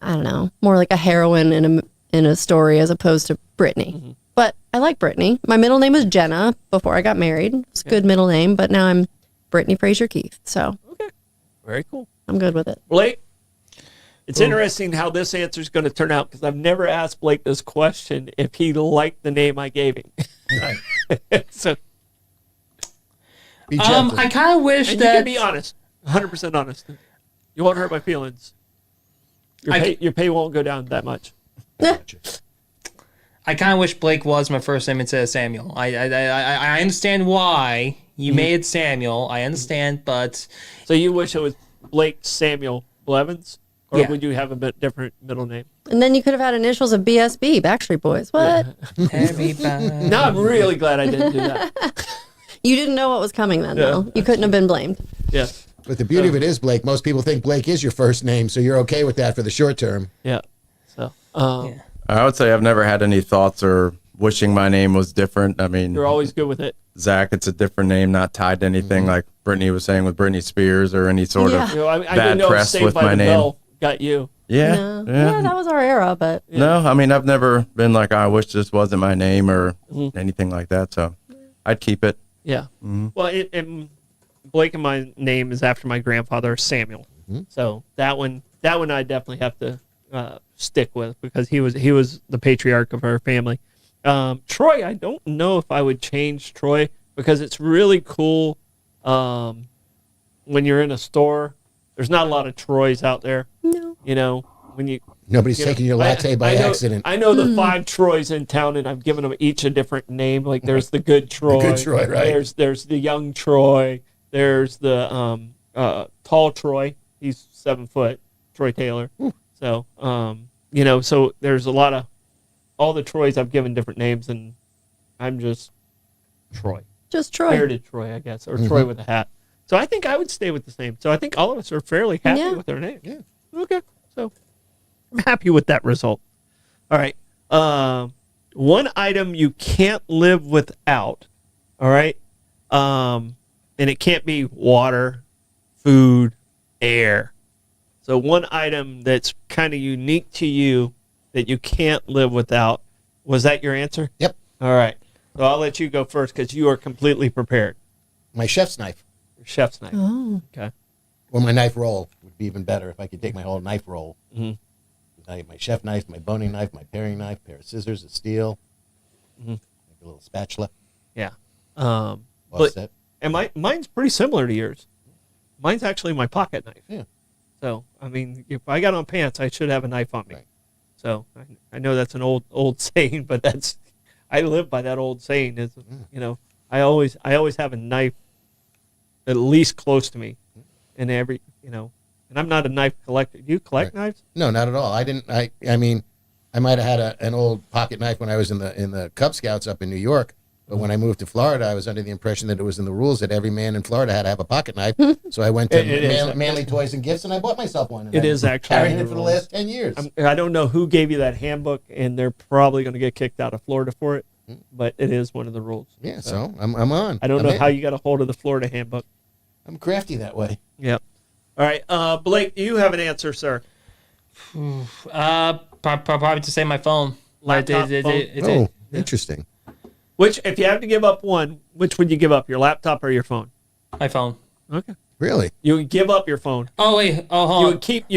more like a heroine in a story as opposed to Brittany. But I like Brittany. My middle name was Jenna before I got married. It's a good middle name, but now I'm Brittany Fraser Keith. So Okay. Very cool. I'm good with it. Blake, it's interesting how this answer is going to turn out because I've never asked Blake this question if he liked the name I gave him. So, Be gentle. I kind of wish and you that can be honest, 100% honest. You won't hurt my feelings. Your pay won't go down that much. I kind of wish Blake was my first name instead of Samuel. I understand why you made Samuel. I understand, but So you wish it was Blake Samuel Blevins? Or Yeah. would you have a bit different middle name? And then you could have had initials of BSB, Backstreet Boys. What? everybody. No, I'm really glad I didn't do that. You didn't know what was coming then, though. You couldn't have been blamed. Yeah. But the beauty of it is, Blake, most people think Blake is your first name, so you're okay with that for the short term. Yeah. So, Yeah. I would say I've never had any thoughts or wishing my name was different. I mean, you're always good with it. Zach, it's a different name, not tied to anything like Brittany was saying with Britney Spears or any sort Yeah. of You know, I bad didn't know if press Saved with by my the name. Bell got you. Yeah, No. yeah. Yeah, that was our era, but No, I mean, I've never been like, I wish this wasn't my name or anything like that. So I'd keep it. Yeah. Well, Blake and my name is after my grandfather, Samuel. So that one I definitely have to stick with because he was the patriarch of our family. Troy, I don't know if I would change Troy because it's really cool when you're in a store. There's not a lot of Troys out there. no. You know, when you Nobody's taking your latte by know, accident. I know the 5 Troys in town, and I've given them each a different name. Like there's the good Troy. good Troy, right. There's the young Troy. There's the tall Troy. He's 7 foot. Troy Taylor. So so there's a lot of all the Troys I've given different names, and I'm just Troy. Just Troy. Bearded Troy, I guess, or Troy with a hat. So I think I would stay with the same. So I think all of us are fairly happy Yeah. with their name. Yeah. Okay. So I'm happy with that result. All right. One item you can't live without. All right. And it can't be water, food, air. So one item that's kind of unique to you that you can't live without. Was that your answer? Yep. All right. So I'll let you go first because you are completely prepared. My chef's knife. Your chef's knife. Oh. Okay. Or my knife roll would be even better if I could take my whole knife roll. Mhm. I have my chef knife, my boning knife, my paring knife, pair of scissors, a steel, like a little spatula. Yeah. All But- set. And mine's pretty similar to yours. Mine's actually my pocket knife. Yeah. So, I mean, if I got on pants, I should have a knife on me. Right. So, I know that's an old saying, but I live by that old saying is, I always have a knife at least close to me in every, and I'm not a knife collector. Do you collect knives? No, not at all. I didn't. I mean, I might have had an old pocket knife when I was in the Cub Scouts up in New York. But when I moved to Florida, I was under the impression that it was in the rules that every man in Florida had to have a pocket knife. So I went to It is. Manly Toys and Gifts, and I bought myself one. And It I've is been actually carrying in it the for the rules. last 10 years. I don't know who gave you that handbook, and they're probably going to get kicked out of Florida for it, but it is one of the rules. Yeah, so I'm on. I don't I'm know in. how you got a hold of the Florida handbook. I'm crafty that way. Yep. All right, Blake, do you have an answer, sir? Probably to say my phone. Laptop, phone? Oh, interesting. Which, if you have to give up one, which would you give up, your laptop or your phone? My phone. Okay. Really? You would give up your phone. Oh wait. Oh, hold You on.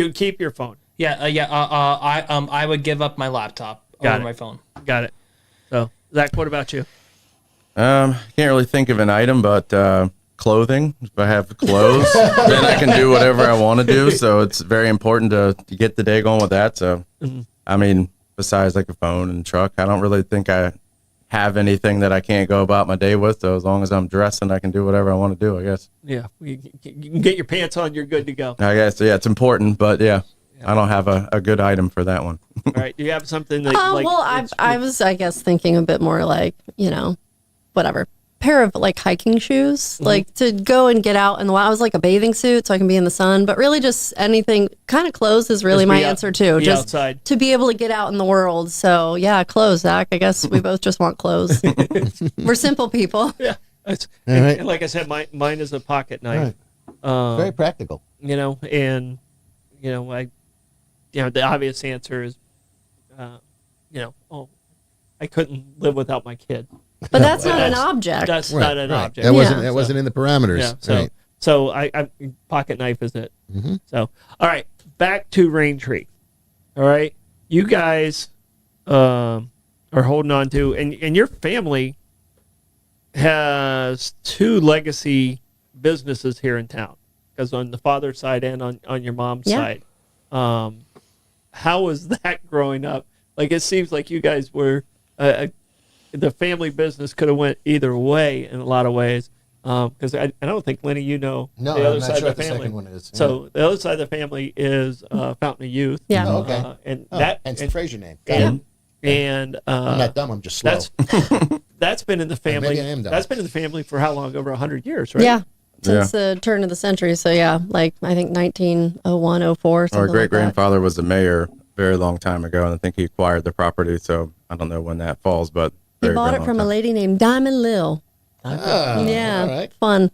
would keep your phone. Yeah. I would give up my laptop Got over it. my phone. Got it. So, Zach, what about you? Can't really think of an item, but clothing. If I have clothes, then I can do whatever I want to do. So it's very important to get the day going with that. So, I mean, besides like a phone and truck, I don't really think I have anything that I can't go about my day with. So as long as I'm dressing, I can do whatever I want to do, I guess. Yeah. You can get your pants on, you're good to go. I guess, yeah, it's important, but yeah, I don't have a good item for that one. All right. Do you have something that, Well, I was, I guess, thinking a bit more like, whatever. pair of like hiking shoes, like to go and get out in the wild. I was like a bathing suit so I can be in the sun, but really just anything kind of clothes is really Just my be out- answer too. be Just outside. to be able to get out in the world. So yeah, clothes, Zach. I guess we both just want clothes. We're simple people. Yeah. It's, All right. and like I said, mine is a pocket knife. Very practical. You know, and the obvious answer is, I couldn't live without my kid. But that's not an That's- object. That's not an object. That wasn't Yeah. that wasn't in the parameters. Yeah. So, Right. so I pocket knife is it. Mhm. So, all right, back to Raintree. All right, you guys are holding on to, and your family has two legacy businesses here in town, because on the father's side and on your mom's Yeah. side. How was that growing up? Like, it seems like you guys were the family business could have went either way in a lot of ways. Because I don't think, Lenny, No, the I'm other not side sure of what the the family. second one is. So the other side of the family is Fountain of Youth. Yeah. Oh, okay. And Oh, that hence and, the Fraser name. Got it. and I'm not dumb. I'm just slow. that's been in the family. maybe I am dumb. That's been in the family for how long? Over 100 years, right? Yeah. Since the turn of the century. So yeah, like I think 1901, 04, Our something great like that. grandfather was the mayor a very long time ago, and I think he acquired the property. So I don't know when that falls, but He very, bought very it long from a time. lady named Diamond Lil. Oh, Yeah. All right. Fun.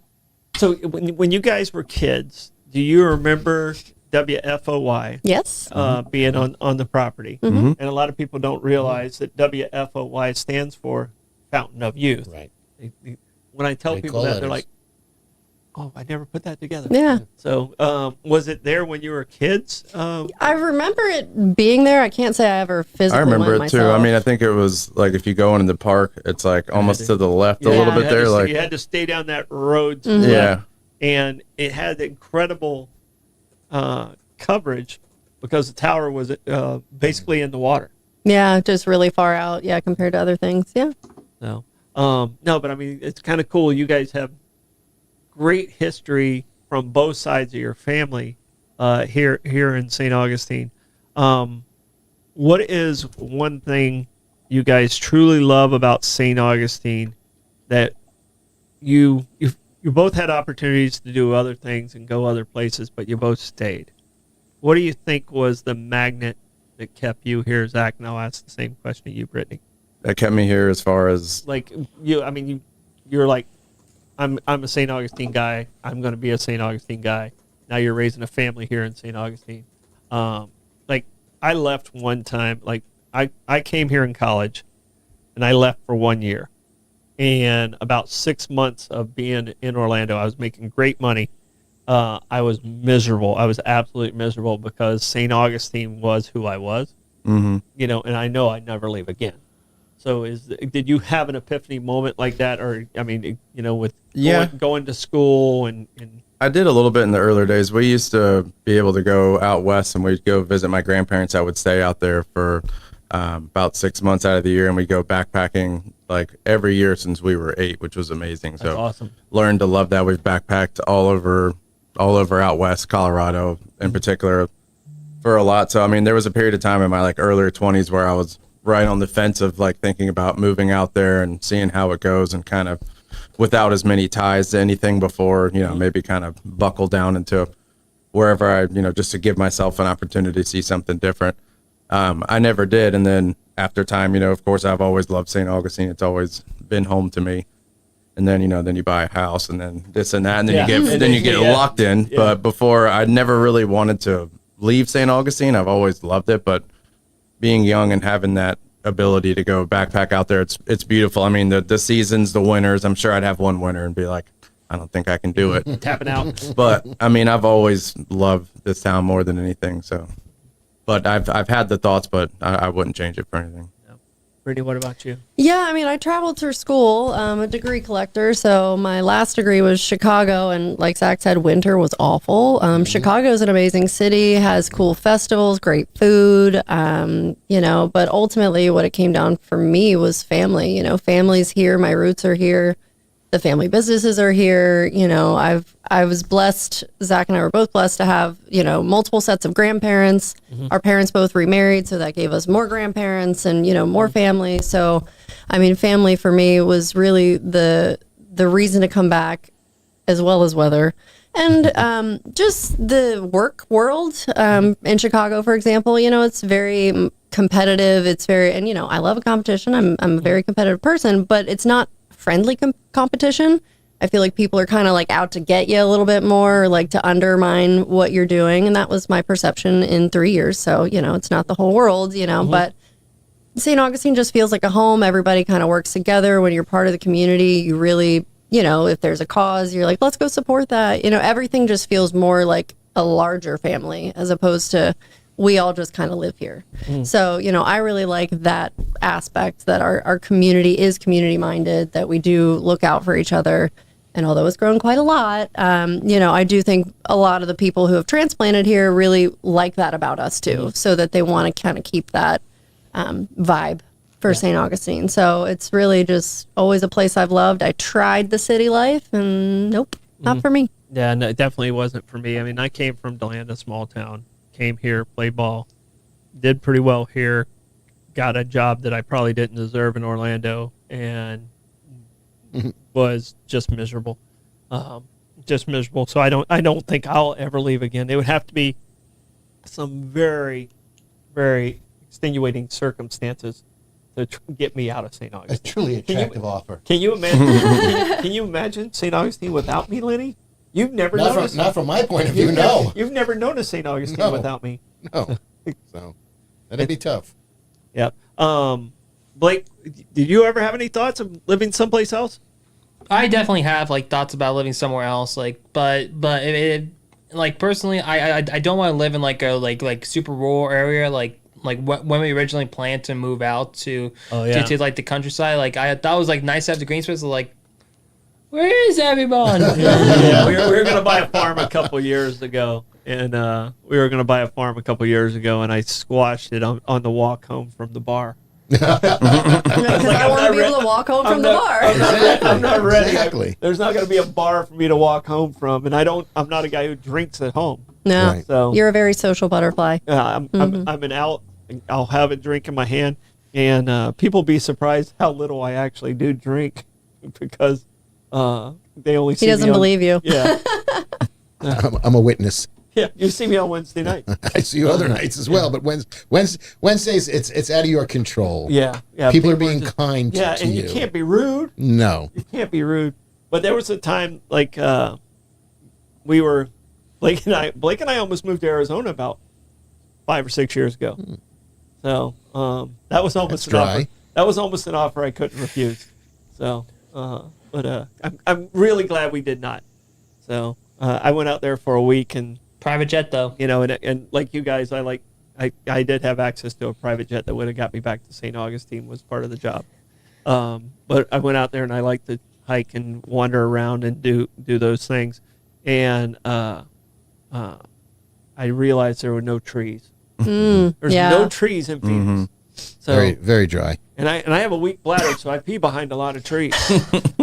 So when you guys were kids, do you remember WFOY Yes. being on the property? Mm-hmm. And a lot of people don't realize that WFOY stands for Fountain of Youth. Right. When I tell Very people cool that, they're letters. like, "Oh, I never put that together." Yeah. So, was it there when you were kids? I remember it being there. I can't say I ever physically I remember it went too. myself. I mean, I think it was like if you go into the park, it's like almost to the left a Yeah, little you bit had there. to- Like, you had to stay down that road. To Mm-hmm. the yeah, left, and it had incredible coverage because the tower was basically in the water. Yeah, just really far out. Yeah, compared to other things. Yeah. So, no, but I mean, it's kind of cool. You guys have great history from both sides of your family here in St. Augustine. What is one thing you guys truly love about St. Augustine that you both had opportunities to do other things and go other places, but you both stayed? What do you think was the magnet that kept you here, Zach? And I'll ask the same question to you, Brittany. that kept me here as far as Like you're like, I'm a St. Augustine guy. I'm going to be a St. Augustine guy. Now you're raising a family here in St. Augustine. Like I left one time. Like I came here in college, and I left for 1 year. And about 6 months of being in Orlando, I was making great money. I was miserable. I was absolutely miserable because St. Augustine was who I was. mhm. And I know I'd never leave again. So did you have an epiphany moment like that? Or, I mean, with Yeah. going to school and I did a little bit in the earlier days. We used to be able to go out west and we'd go visit my grandparents. I would stay out there for about 6 months out of the year, and we'd go backpacking like every year since we were 8, which was amazing. that's So awesome. learned to love that. We've backpacked all over out west, Colorado in particular, for a lot. So I mean, there was a period of time in my like earlier 20s where I was right on the fence of like thinking about moving out there and seeing how it goes, and kind of without as many ties to anything before, maybe kind of buckle down into wherever I, just to give myself an opportunity to see something different. I never did. And then after time, of course, I've always loved St. Augustine. It's always been home to me. And then, then you buy a house and then this and that, and then Yeah. you get Yeah. locked in. Yeah. But before, I never really wanted to leave St. Augustine. I've always loved it, but being young and having that ability to go backpack out there, it's beautiful. I mean, the seasons, the winters, I'm sure I'd have one winter and be like, I don't think I can do it. Tapping out. But I mean, I've always loved this town more than anything. So, but I've had the thoughts, but I wouldn't change it for anything. Brittany, what about you? Yeah, I mean, I traveled through school. I'm a degree collector, so my last degree was Chicago, and like Zach said, winter was awful. Chicago is an amazing city, has cool festivals, great food, but ultimately what it came down for me was family. Family's here, my roots are here, the family businesses are here. I was blessed, Zach and I were both blessed to have, multiple sets of grandparents. Our parents both remarried, so that gave us more grandparents and, more family. So, I mean, family for me was really the the reason to come back, as well as weather. And just the work world in Chicago, for example, it's very competitive. It's very, and I love a competition. I'm a very competitive person, but it's not friendly competition. I feel like people are kind of like out to get you a little bit more, like to undermine what you're doing. And that was my perception in 3 years. So, it's not the whole world, but St. Augustine just feels like a home. Everybody kind of works together. When you're part of the community, you really, if there's a cause, you're like, let's go support that. Everything just feels more like a larger family as opposed to we all just kind of live here. So, I really like that aspect that our community is community minded, that we do look out for each other. And although it's grown quite a lot, I do think a lot of the people who have transplanted here really like that about us too, so that they want to kind of keep that vibe for St. Augustine. So it's really just always a place I've loved. I tried the city life and nope, not for me. Yeah, no, it definitely wasn't for me. I mean, I came from DeLand, a small town, came here, played ball, did pretty well here, got a job that I probably didn't deserve in Orlando, and was just miserable. Just miserable. So I don't think I'll ever leave again. It would have to be some very, very extenuating circumstances to get me out of St. A Augustine. truly attractive offer. Can you imagine? Can you imagine St. Augustine without me, Lenny? You've never noticed. Not from my point of view, no. You've never known a St. Augustine No. without me. No. So that'd be tough. Yeah. Blake, did you ever have any thoughts of living someplace else? I definitely have like thoughts about living somewhere else, like personally, I don't want to live in like a like super rural area, like when we originally planned to move out to like the countryside. Like I thought it was like nice to have the green space. Like, where is everyone? Yeah, we were going to buy a farm a couple years ago, and and I squashed it on the walk home from the bar. Because I want to be able to walk home from the bar. I'm not ready. Exactly. There's not going to be a bar for me to walk home from, and I'm not a guy who drinks at home. No, Right. So you're a very social butterfly. I'm an out. I'll have a drink in my hand, and people be surprised how little I actually do drink because they only see He doesn't me on, believe you. Yeah, I'm a witness. yeah. You see me on Wednesday night. I see you other nights as well, but Wednesdays it's out of your control. Yeah. People are being kind Yeah, to and you. you can't be rude. No. You can't be rude. But there was a time like we were Blake and I almost moved to Arizona about 5 or 6 years ago. So that was almost That's an dry. offer. That was almost an offer I couldn't refuse. So, but I'm really glad we did not. So I went out there for a week, and Private jet though. and like you guys, I did have access to a private jet that would have got me back to St. Augustine, was part of the job. But I went out there and I like to hike and wander around and do those things. And I realized there were no trees. There's no trees in Phoenix. So Very, very dry. and I have a weak bladder, so I pee behind a lot of trees.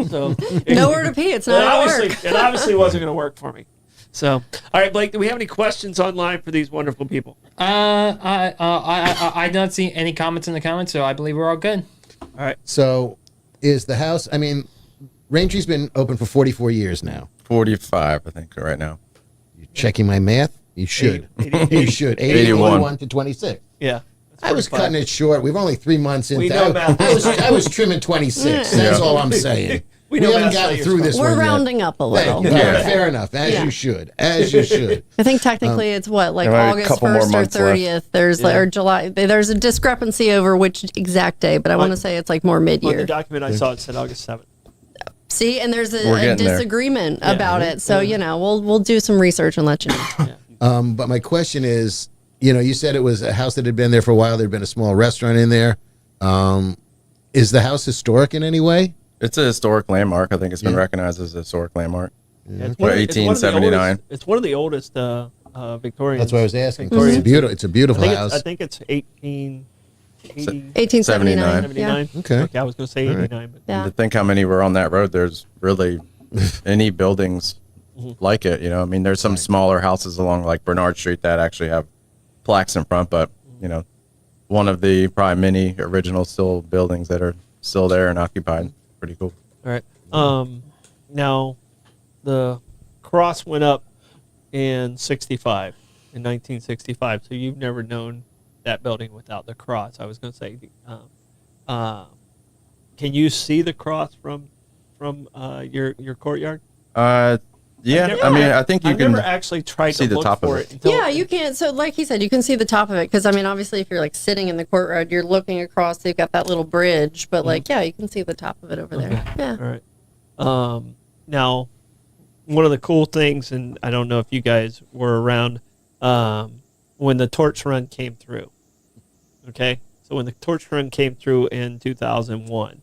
So Nowhere to pee. It's not going to work. it obviously wasn't going to work for me. So, all right, Blake, do we have any questions online for these wonderful people? I don't see any comments in the comments, so I believe we're all good. All right. So is the house, I mean, Raintree's been open for 44 years now. 45, I think, right now. You checking my math? You should. 80. You should. 81 to 26. Yeah. I was cutting it short. We've only 3 months into We know math. I was trimming 26. That's all I'm saying. We We know haven't math's gotten not through your this We're one rounding up a little. yet. Fair enough. As you should. As you should. I think technically it's what, like There might be a August couple more 1st or months left. 30th. There's or July. There's a discrepancy over which exact day, but I want to say it's like more On the mid-year. document I saw, it said August 7th. See, and there's We're a getting there. disagreement about it. So we'll do some research and let you know. But my question is, you said it was a house that had been there for a while. There'd been a small restaurant in there. Is the house historic in any way? It's a historic landmark. I think it's been recognized as a historic landmark. It's What, one of the 1879? oldest- It's one of the oldest Victorian. That's what I was asking. Victorian. It's beautiful. It's a beautiful I house. think it's 1880. 1879. 79. Okay. I was going to say 89. But Yeah. To think how many were on that road, there's really any buildings like it. I mean, there's some smaller houses along like Bernard Street that actually have plaques in front, but one of the probably many original still buildings that are still there and occupied. Pretty cool. All right. now the cross went up in 1965. So you've never known that building without the cross. I was going to say, can you see the cross from your courtyard? Yeah. I mean, I think you I've can never actually tried see to the look top of for it. it. Yeah, you can. So, like he said, you can see the top of it because I mean, obviously, if you're like sitting in the courtyard, you're looking across. They've got that little bridge, but like, yeah, you can see the top of it over there. Yeah. All right. Now, one of the cool things, and I don't know if you guys were around when the torch run came through. Okay, so when the torch run came through in 2001,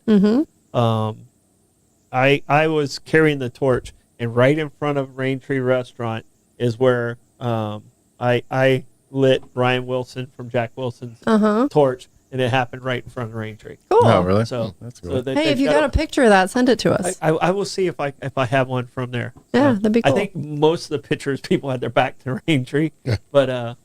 I was carrying the torch, and right in front of Raintree Restaurant is where I lit Brian Wilson from Jack Wilson's torch, and it happened right in front of Raintree. Cool. Oh, really? So that's cool. Hey, if you got a picture of that, send it to us. I will see if I have one from there. Yeah, that'd be cool. I think most of the pictures people had their back to Raintree, but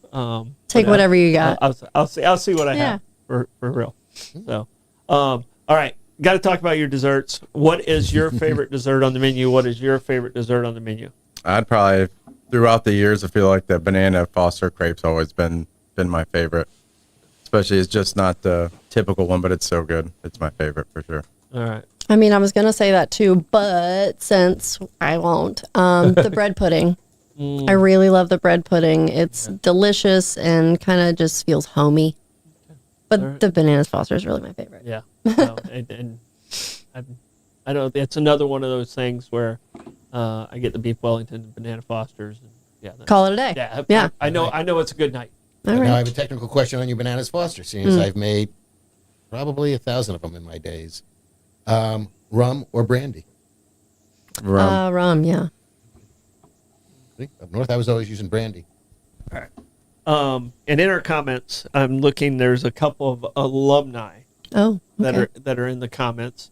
Take whatever you got. I'll see what I have for real. So, all right, got to talk about your desserts. What is your favorite dessert on the menu? What is your favorite dessert on the menu? I'd probably, throughout the years, I feel like the banana Foster crepe's always been my favorite. Especially, it's just not the typical one, but it's so good. It's my favorite for sure. All right. I mean, I was going to say that too, but since I won't, the bread pudding. I really love the bread pudding. It's delicious and kind of just feels homey. But the banana Foster is really my favorite. Yeah. No, and I know it's another one of those things where I get the beef Wellington, banana Fosters, and Call it a day. Yeah. I know it's a good night. All right. Now I have a technical question on your bananas Foster, seeing as I've made probably 1,000 of them in my days. Rum or brandy? Rum, yeah. Up north, I was always using brandy. All right. And in our comments, I'm looking. There's a couple of alumni that are in the comments.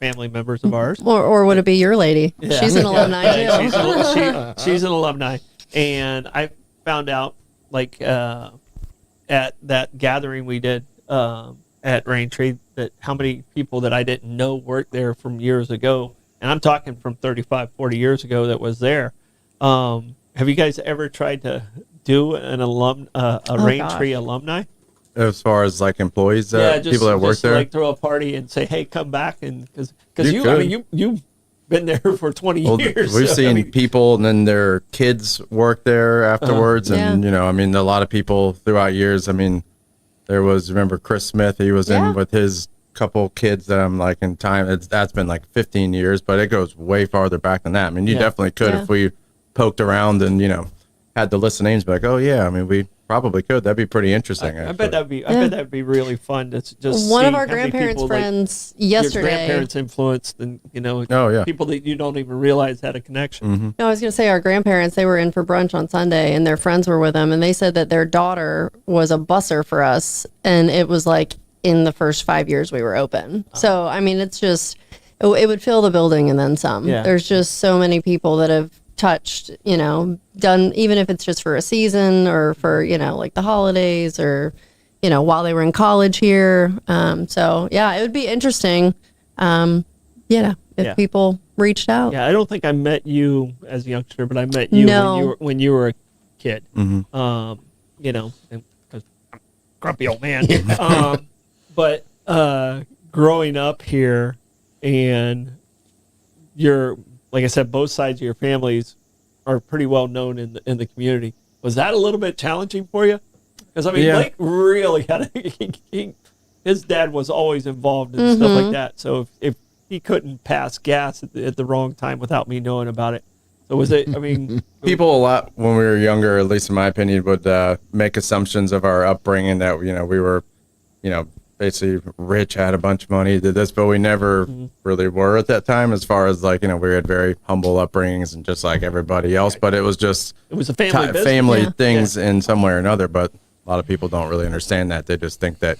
Family members of ours. Or would it be your lady? Yeah. She's an alumni too. She's an alumni, and I found out like at that gathering we did at Raintree that how many people that I didn't know worked there from years ago, and I'm talking from 35, 40 years ago that was there. Have you guys ever tried to do an Raintree alumni? As far as like employees, just, people that work there, like throw a party and say, "Hey, come back!" And because you've been there for 20 years. We've seen people, and then their kids work there afterwards, and I mean, a lot of people throughout years. I mean, there was remember Chris Smith, he was in with his couple kids that I'm like in time. That's been like 15 years, but it goes way farther back than that. I mean, you definitely could if we poked around and had the list of names, like, oh yeah, I mean, we probably could. That'd be pretty interesting. I bet that'd be really fun. To just one see of our how many grandparents' people, friends your yesterday. grandparents influenced, and people that you don't even realize had a connection. Mm-hmm. No, I was going to say our grandparents. They were in for brunch on Sunday, and their friends were with them, and they said that their daughter was a busser for us, and it was like in the first 5 years we were open. So I mean, it's just it would fill the building and then some. Yeah. There's just so many people that have touched, done, even if it's just for a season or for, like the holidays or, while they were in college here. So yeah, it would be interesting. If people reached out. Yeah. I don't think I met you as a youngster, but I met you when you were a kid. Mm-hmm. Because I'm a grumpy old man. But growing up here, and you're, like I said, both sides of your families are pretty well known in the community. Was that a little bit challenging for you? Because I mean, Blake really had his dad was always involved in stuff like that. So if he couldn't pass gas at the wrong time without me knowing about it, so was it? I mean, people a lot when we were younger, at least in my opinion, would make assumptions of our upbringing that we were, basically rich, had a bunch of money, did this, but we never really were at that time. As far as like we had very humble upbringings and just like everybody else, but it was a family things in some way or another. But a lot of people don't really understand that. They just think that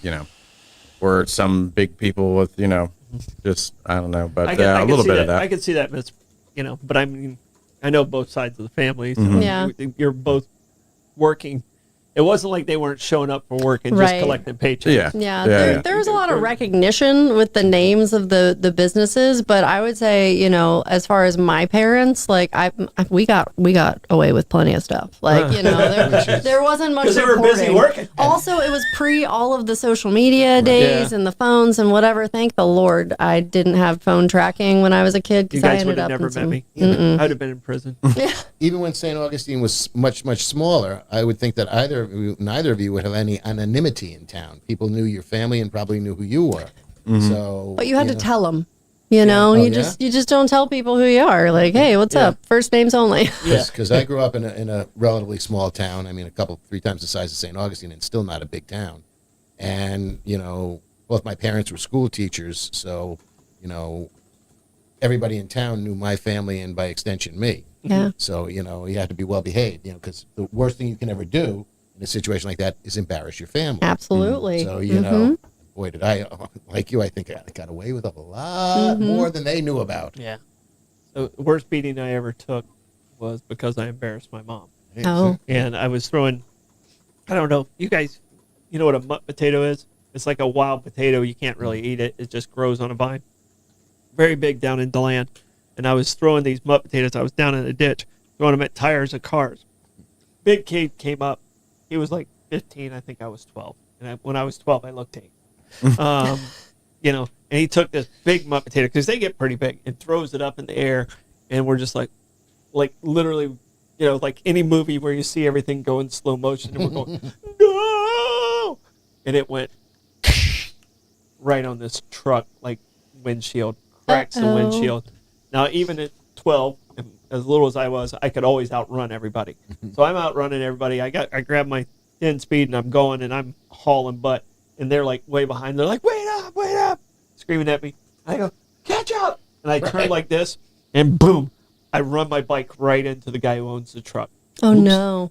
we're some big people with just I don't know, but a little bit of that. I could see that, but I mean, I know both sides of the family. So Yeah. you're both working It wasn't like they weren't showing up for work and Right. just collecting paychecks. Yeah, there was a lot of recognition with the names of the businesses, but I would say, you know, as far as my parents, like we got away with plenty of stuff. Like, you know, there wasn't much because they were busy reporting. working. Also, it was pre all of the social media days and the phones and whatever. Thank the Lord I didn't have phone tracking when I was a kid, You because I guys ended would have up never in some, met me. I'd have been in prison. Even when St. Augustine was much smaller, I would think that neither of you would have any anonymity in town. People knew your family and probably knew who you were. So, But you had to know. tell them. You know, Oh, you just don't tell people who you are. Like, hey, what's up? First names only. Because I grew up in a relatively small town. I mean, 3 times the size of St. Augustine, and still not a big town. And you know, both my parents were school teachers, so you know, everybody in town knew my family and by extension me. Yeah. So you know, you had to be well behaved. You know, because the worst thing you can ever do in a situation like that is embarrass your family. Absolutely. So you know, boy, did I like you? I think I got away with a lot more than they knew about. Yeah. So the worst beating I ever took was because I embarrassed my mom. Oh. And I was throwing, I don't know, you guys, you know what a mutt potato is? It's like a wild potato. You can't really eat it. It just grows on a vine. Very big down in DeLand. And I was throwing these mutt potatoes. I was down in a ditch, throwing them at tires of cars. Big kid came up. He was like 15. I think I was 12. And when I was 12, I looked 8. You know, and he took this big mutt potato, because they get pretty big, and throws it up in the air. And we're just like literally, you know, like any movie where you see everything go in slow motion, and we're going, no! And it went right on this truck, like windshield, cracks the windshield. Now, even at 12, and as little as I was, I could always outrun everybody. So I'm outrunning everybody. I grabbed my 10 speed, and I'm going, and I'm hauling butt. And they're like way behind. They're like, wait up, screaming at me. I go, catch up. And I turn like this, and boom, I run my bike right into the guy who owns the truck. Oh, no.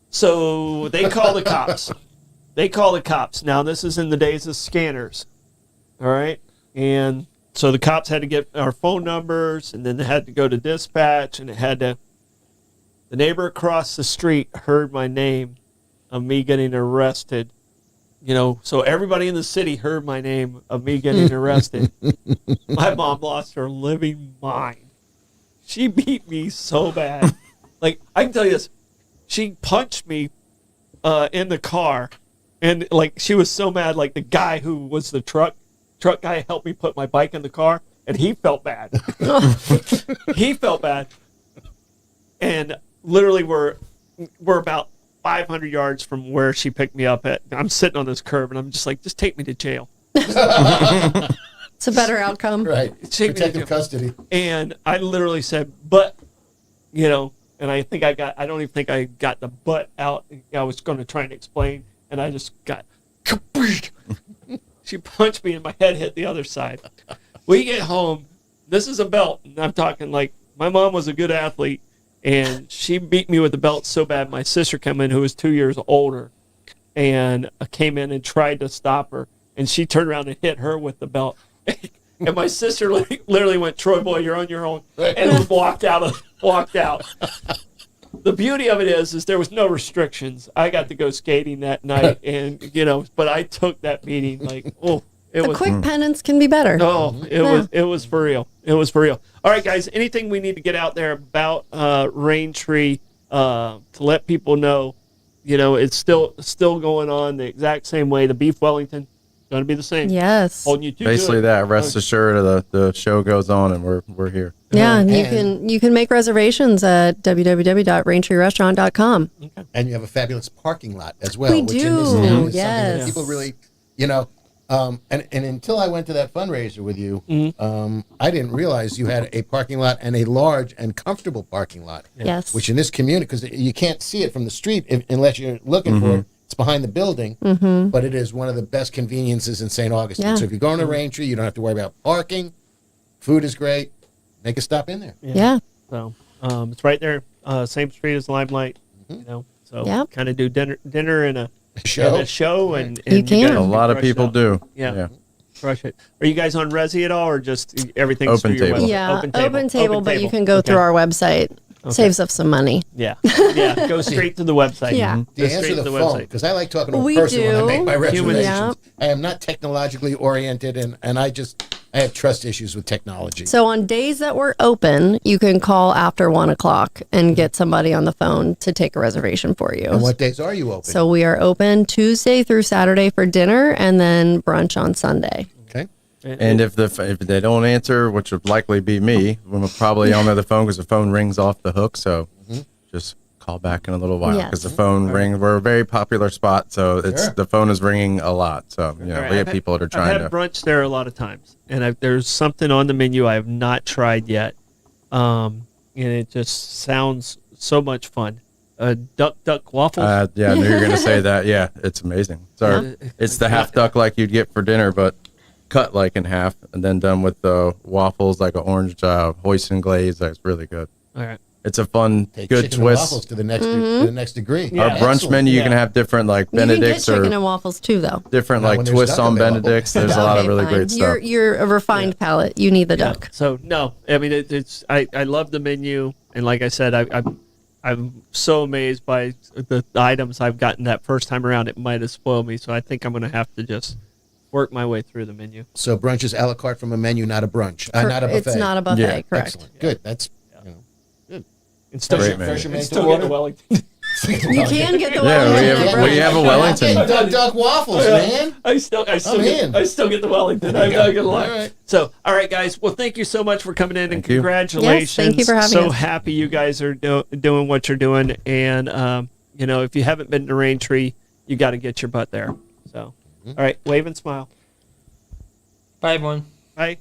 So they call the cops. Now, this is in the days of scanners. All right. And so the cops had to get our phone numbers, and then they had to go to dispatch, and the neighbor across the street heard my name of me getting arrested. You know, so everybody in the city heard my name of me getting arrested. My mom lost her living mind. She beat me so bad. Like, I can tell you this. She punched me in the car. And, like, she was so mad. Like, the guy who was the truck guy helped me put my bike in the car. And he felt bad. He felt bad. And literally we're about 500 yards from where she picked me up at. I'm sitting on this curb, and I'm just like, just take me to jail. It's a better outcome. Right. Take me to Protective jail. custody. And I literally said, but, you know, and I don't even think I got the butt out. I was going to try and explain, and I just got, she punched me and my head hit the other side. We get home. This is a belt. And I'm talking like, my mom was a good athlete, and she beat me with the belt so bad. My sister came in, who was 2 years older, and came in and tried to stop her. And she turned around and hit her with the belt. And my sister literally went, Troy, boy, you're on your own. And walked out. The beauty of it is there was no restrictions. I got to go skating that night. And, you know, but I took that beating like, oh. The quick penance can be better. Oh, it was for real. It was for real. All right, guys, anything we need to get out there about Raintree to let people know, you know, it's still going on the exact same way. The beef Wellington going to be the same. Yes. Holding you to Basically good. that. Rest assured, the show goes on, and we're here. Yeah, and And- you can make reservations at www.raintreerestaurant.com. And you have a fabulous parking lot as well. We which do, in this town is something yes. that people really, you know, and until I went to that fundraiser with you, I didn't realize you had a parking lot and a large and comfortable parking lot. Yes. Which in this community, because you can't see it from the street unless you're looking for it. It's behind the building, but it is one of the best conveniences in St. Augustine. Yeah. So if you're going to Raintree, you don't have to worry about parking. Food is great. Make a stop in there. Yeah. So it's right there, same street as Limelight, you know. So Yep. kind of do dinner and a Show. and You can. guys A lot of crush it people up. do. Yeah. Crush it. Are you guys on Resi at all, or just everything's Open through your table. website? Yeah, open table, but you can go through our website. Saves us some money. Yeah. Yeah. Go straight to the website. Yeah. To Go answer straight the to phone, website. because I like talking to a We person when I do. make my reservations. Yeah. I am not technologically oriented, and I have trust issues with technology. So on days that we're open, you can call after 1 o'clock and get somebody on the phone to take a reservation for you. And what days are you open? So we are open Tuesday through Saturday for dinner and then brunch on Sunday. Okay. And if they don't answer, which would likely be me, we're probably on the phone because the phone rings off the hook. So just call back in a little while because the phone ring. We're a very popular spot, so the phone is ringing a lot. So we have people that are trying I've had brunch there a lot of times, and there's something on the menu I have not tried yet, and it just sounds so much fun. Duck waffles. Yeah, I knew you were gonna say that. Yeah, it's amazing. So it's the half duck like you'd get for dinner, but cut like in half, and then done with the waffles like an orange hoisin glaze. That's really good. All right. It's a fun, Take good chicken and twist. waffles to the next degree. Our brunch Excellent. menu, you can have different like You can get Benedicts chicken or and waffles too, though. different Not like when there's twists duck on available. Benedicts. There's a lot of really fine. great stuff. You're a refined palate. You need the Yeah. duck. So no, I mean it's I love the menu, and like I said, I'm so amazed by the items I've gotten that first time around. It might have spoiled me, so I think I'm going to have to just work my way through the menu. So brunch is a la carte from a menu, not a brunch, not a buffet. It's not a buffet, Yeah. correct. Excellent. Good. That's And still, Great menu. Fresh and still get the Wellington. You can get the Yeah, Wellington. we have a Wellington. Duck waffles, man. I still get the Wellington. I'm not gonna lie. All right. So, all right, guys. Well, thank you so much for coming in, and Thank you. congratulations. Yes, thank you for having so us. happy you guys are doing what you're doing, and if you haven't been to Raintree, you got to get your butt there. So, all right, wave and smile. Bye, everyone. Bye.